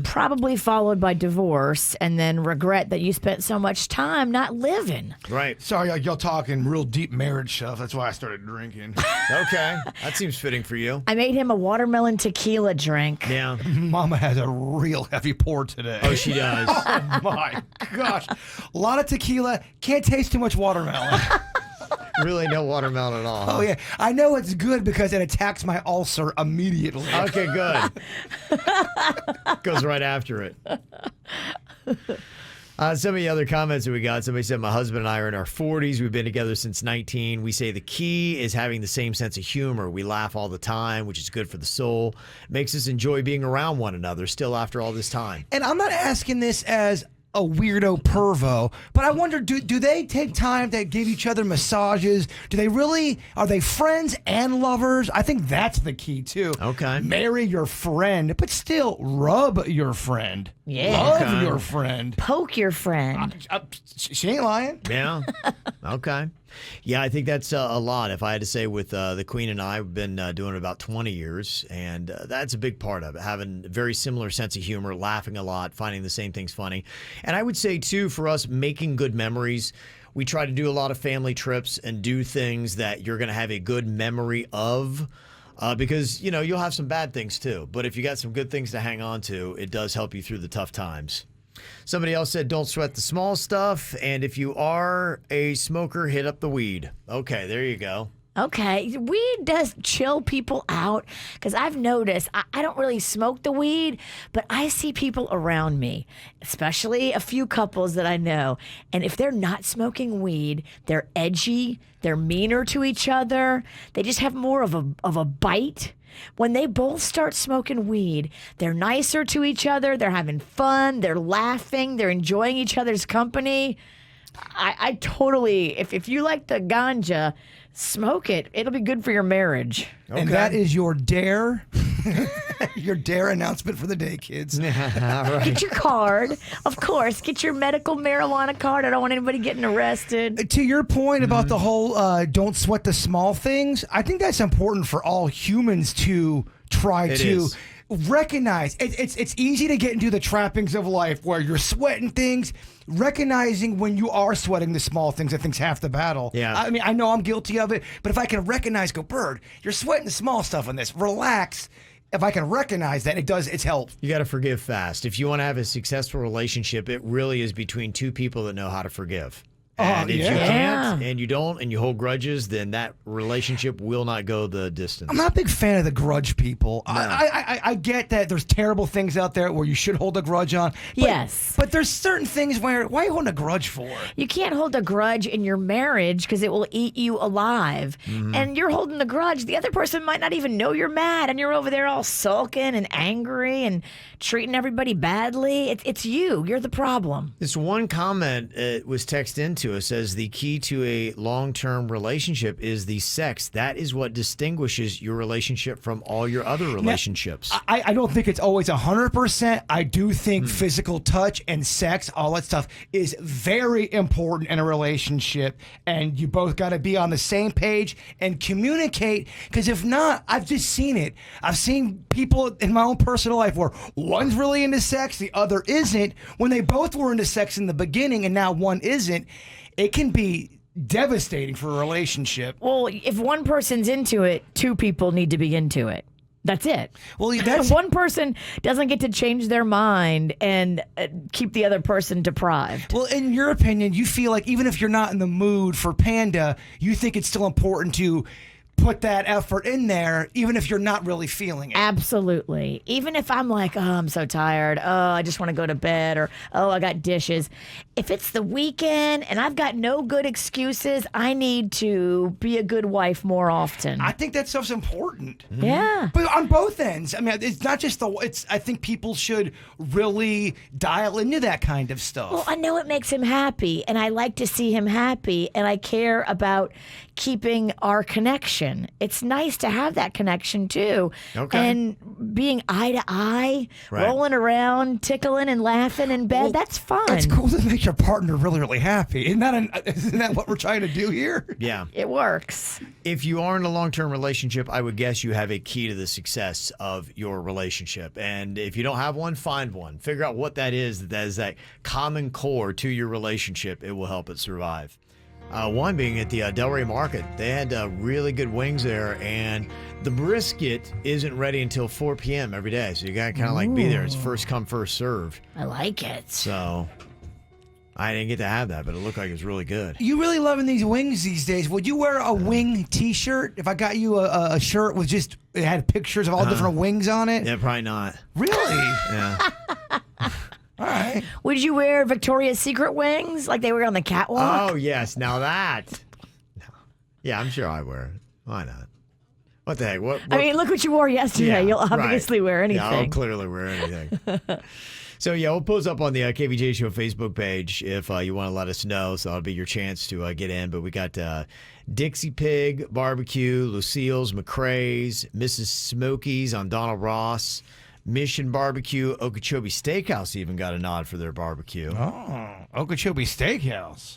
probably followed by divorce and then regret that you spent so much time not living. Right. Sorry, y'all talking real deep marriage stuff. That's why I started drinking. Okay. That seems fitting for you. I made him a watermelon tequila drink. Yeah. Mama has a real heavy pour today. Oh, she does. Oh, my gosh. A lot of tequila. Can't taste too much watermelon. Really no watermelon at all. Huh? Oh, yeah. I know it's good because it attacks my ulcer immediately. Okay, good. Goes right after it. Some of the other comments that we got, somebody said, my husband and I are in our 40s. We've been together since 19. We say the key is having the same sense of humor. We laugh all the time, which is good for the soul. Makes us enjoy being around one another still after all this time. And I'm not asking this as a weirdo pervo, but I wonder, do they take time to give each other massages? Are they friends and lovers? I think that's the key too. Okay. Marry your friend, but still rub your friend. Yeah. Love your friend. Poke your friend. She ain't lying. Yeah. Okay. Yeah, I think that's a lot. If I had to say with the Queen and I, we've been doing it about 20 years, and that's a big part of it, having a very similar sense of humor, laughing a lot, finding the same things funny. And I would say, too, for us, making good memories. We try to do a lot of family trips and do things that you're going to have a good memory of. Because, you'll have some bad things, too. But if you got some good things to hang on to, it does help you through the tough times. Somebody else said, don't sweat the small stuff. And if you are a smoker, hit up the weed. Okay, there you go. Okay, weed does chill people out because I've noticed I don't really smoke the weed, but I see people around me, especially a few couples that I know, and if they're not smoking weed, they're edgy, they're meaner to each other, they just have more of a bite. When they both start smoking weed, they're nicer to each other, they're having fun, they're laughing, they're enjoying each other's company. I totally, if you like the ganja, smoke it. It'll be good for your marriage. Okay. And that is your dare. Your dare announcement for the day, kids. All right. Get your card. Of course, get your medical marijuana card. I don't want anybody getting arrested. To your point about the whole don't sweat the small things, I think that's important for all humans to try It to is. recognize. It's easy to get into the trappings of life where you're sweating things. Recognizing when you are sweating the small things, I think's half the battle. Yeah. I mean, I know I'm guilty of it, but if I can recognize, Bird, you're sweating the small stuff on this. Relax. If I can recognize that, it's help. You got to forgive fast. If you want to have a successful relationship, it really is between two people that know how to forgive. And if you can't, and you don't, and you hold grudges, then that relationship will not go the distance. I'm not a big fan of the grudge people. No. I get that there's terrible things out there where you should hold a grudge on. But, Yes. But there's certain things where, why are you holding a grudge for? You can't hold a grudge in your marriage because it will eat you alive. And you're holding the grudge. The other person might not even know you're mad, and you're over there all sulking and angry and treating everybody badly. It's you. You're the problem. This one comment was texted into us says the key to a long-term relationship is the sex. That is what distinguishes your relationship from all your other relationships. Now, I don't think it's always 100%. I do think physical touch and sex, all that stuff, is very important in a relationship. And you both got to be on the same page and communicate. Because if not, I've just seen it. I've seen people in my own personal life where one's really into sex, the other isn't. When they both were into sex in the beginning and now one isn't, it can be devastating for a relationship. Well, if one person's into it, two people need to be into it. That's it. Well, that's One person doesn't get to change their mind and keep the other person deprived. well. In your opinion, you feel like even if you're not in the mood for Panda, you think it's still important to put that effort in there, even if you're not really feeling it. Absolutely. Even if I'm like, oh, I'm so tired. Oh, I just want to go to bed. Or, oh, I got dishes. If it's the weekend and I've got no good excuses, I need to be a good wife more often. I think that stuff's important. Yeah. But on both ends, I mean, it's not just I think people should really dial into that kind of stuff. Well, I know it makes him happy, and I like to see him happy, and I care about keeping our connection. It's nice to have that connection too. Okay. And being eye to eye, Right. rolling around, tickling and laughing in bed, that's fun. It's cool to make your partner really, really happy. Isn't that what we're trying to do here? Yeah. It works. If you are in a long-term relationship, I would guess you have a key to the success of your relationship. And if you don't have one, find one. Figure out what that is that common core to your relationship. It will help it survive. One being at the Delray Market. They had really good wings there, and the brisket isn't ready until 4 p.m. every day. So you got to kind of like be there. It's first come, first serve. I like it. So I didn't get to have that, but it looked like it was really good. You really loving these wings these days. Would you wear a wing T-shirt if I got you a shirt with just it had pictures of all different wings on it? Yeah, probably not. Really? Yeah. All right. Would you wear Victoria's Secret wings like they were on the catwalk? Oh, yes. Now that. No. Yeah, I'm sure I wear it. Why not? What the heck? What I mean, look what you wore yesterday. Yeah, You'll right. obviously wear anything. Yeah, I'll clearly wear anything. So, yeah, we'll post up on the KVJ Show Facebook page if you want to let us know. So that'll be your chance to get in. But we got Dixie Pig Barbecue, Lucille's, McCrae's, Mrs. Smokey's on Donald Ross, Mission Barbecue, Okeechobee Steakhouse even got a nod for their barbecue. Oh, Okeechobee Steakhouse.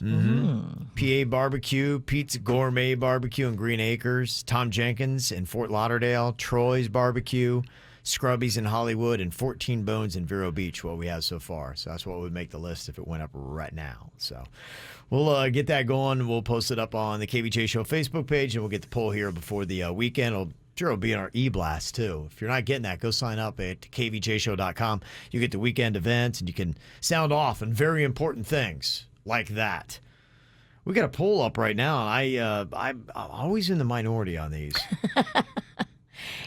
PA Barbecue, Pizza Gourmet Barbecue in Green Acres, Tom Jenkins in Fort Lauderdale, Troy's Barbecue, Scrubby's in Hollywood, and 14 Bones in Vero Beach, what we have so far. So that's what would make the list if it went up right now. So we'll get that going. We'll post it up on the KVJ Show Facebook page, and we'll get the poll here before the weekend. It'll be in our e-blast, too. If you're not getting that, go sign up at kvjshow.com. You get the weekend events, and you can sound off on very important things like that. We got a poll up right now, and I'm always in the minority on these.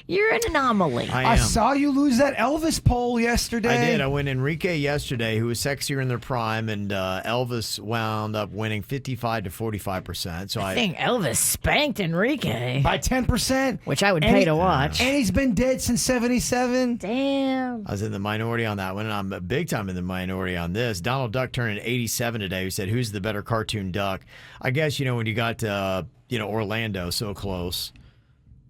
You're an anomaly. I am. saw you lose that Elvis poll yesterday. I did. I went Enrique yesterday, who was sexier in their prime, and Elvis wound up winning 55 to 45%. So I think Elvis spanked Enrique. By 10%. Which I would pay to watch. And he's been dead since 77. Damn. I was in the minority on that one, and I'm big time in the minority on this. Donald Duck turning 87 today. Who said, "Who's the better cartoon duck?" I guess when you got Orlando so close,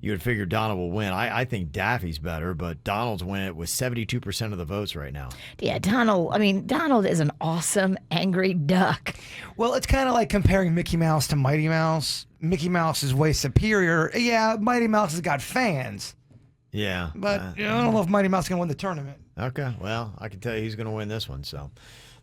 you would figure Donald will win. I think Daffy's better, but Donald's winning it with 72% of the votes right now. Yeah, Donald is an awesome, angry duck. Well, it's kind of like comparing Mickey Mouse to Mighty Mouse. Mickey Mouse is way superior. Yeah, Mighty Mouse has got fans. Yeah. But I don't know if Mighty Mouse is going to win the tournament. Okay, well, I can tell you who's going to win this one, so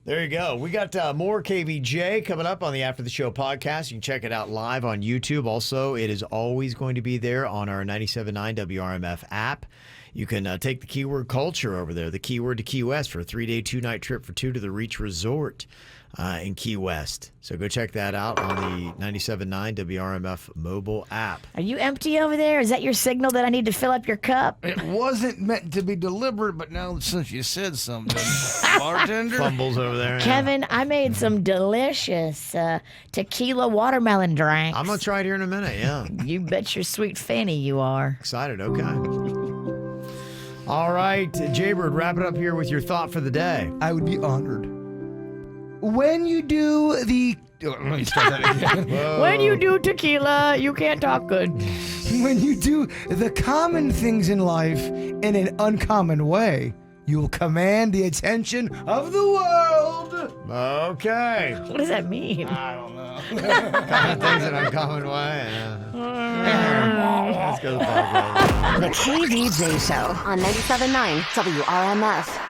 there you go. We got more KVJ coming up on the After the Show podcast. You can check it out live on YouTube. Also, it is always going to be there on our 97.9 WRMF app. You can take the keyword culture over there, the keyword to Key West for a 3-day, 2-night trip for two to the Reach Resort in Key West. So go check that out on the 97.9 WRMF mobile app. Are you empty over there? Is that your signal that I need to fill up your cup? It wasn't meant to be deliberate, but now since you said something, bartender. Fumbles over there. Kevin, I made some delicious tequila watermelon drinks. I'm going to try it here in a minute, yeah. You bet your sweet fanny you are. Excited, okay. All right, Jaybird, wrap it up here with your thought for the day. I would be honored. When you do the... Let me start that again. When you do tequila, you can't talk good. When you do the common things in life in an uncommon way, you will command the attention of the world. Okay. What does that mean? I don't know. Common things in an uncommon way. Let's go to the podcast. The KVJ Show on 97.9 WRMF.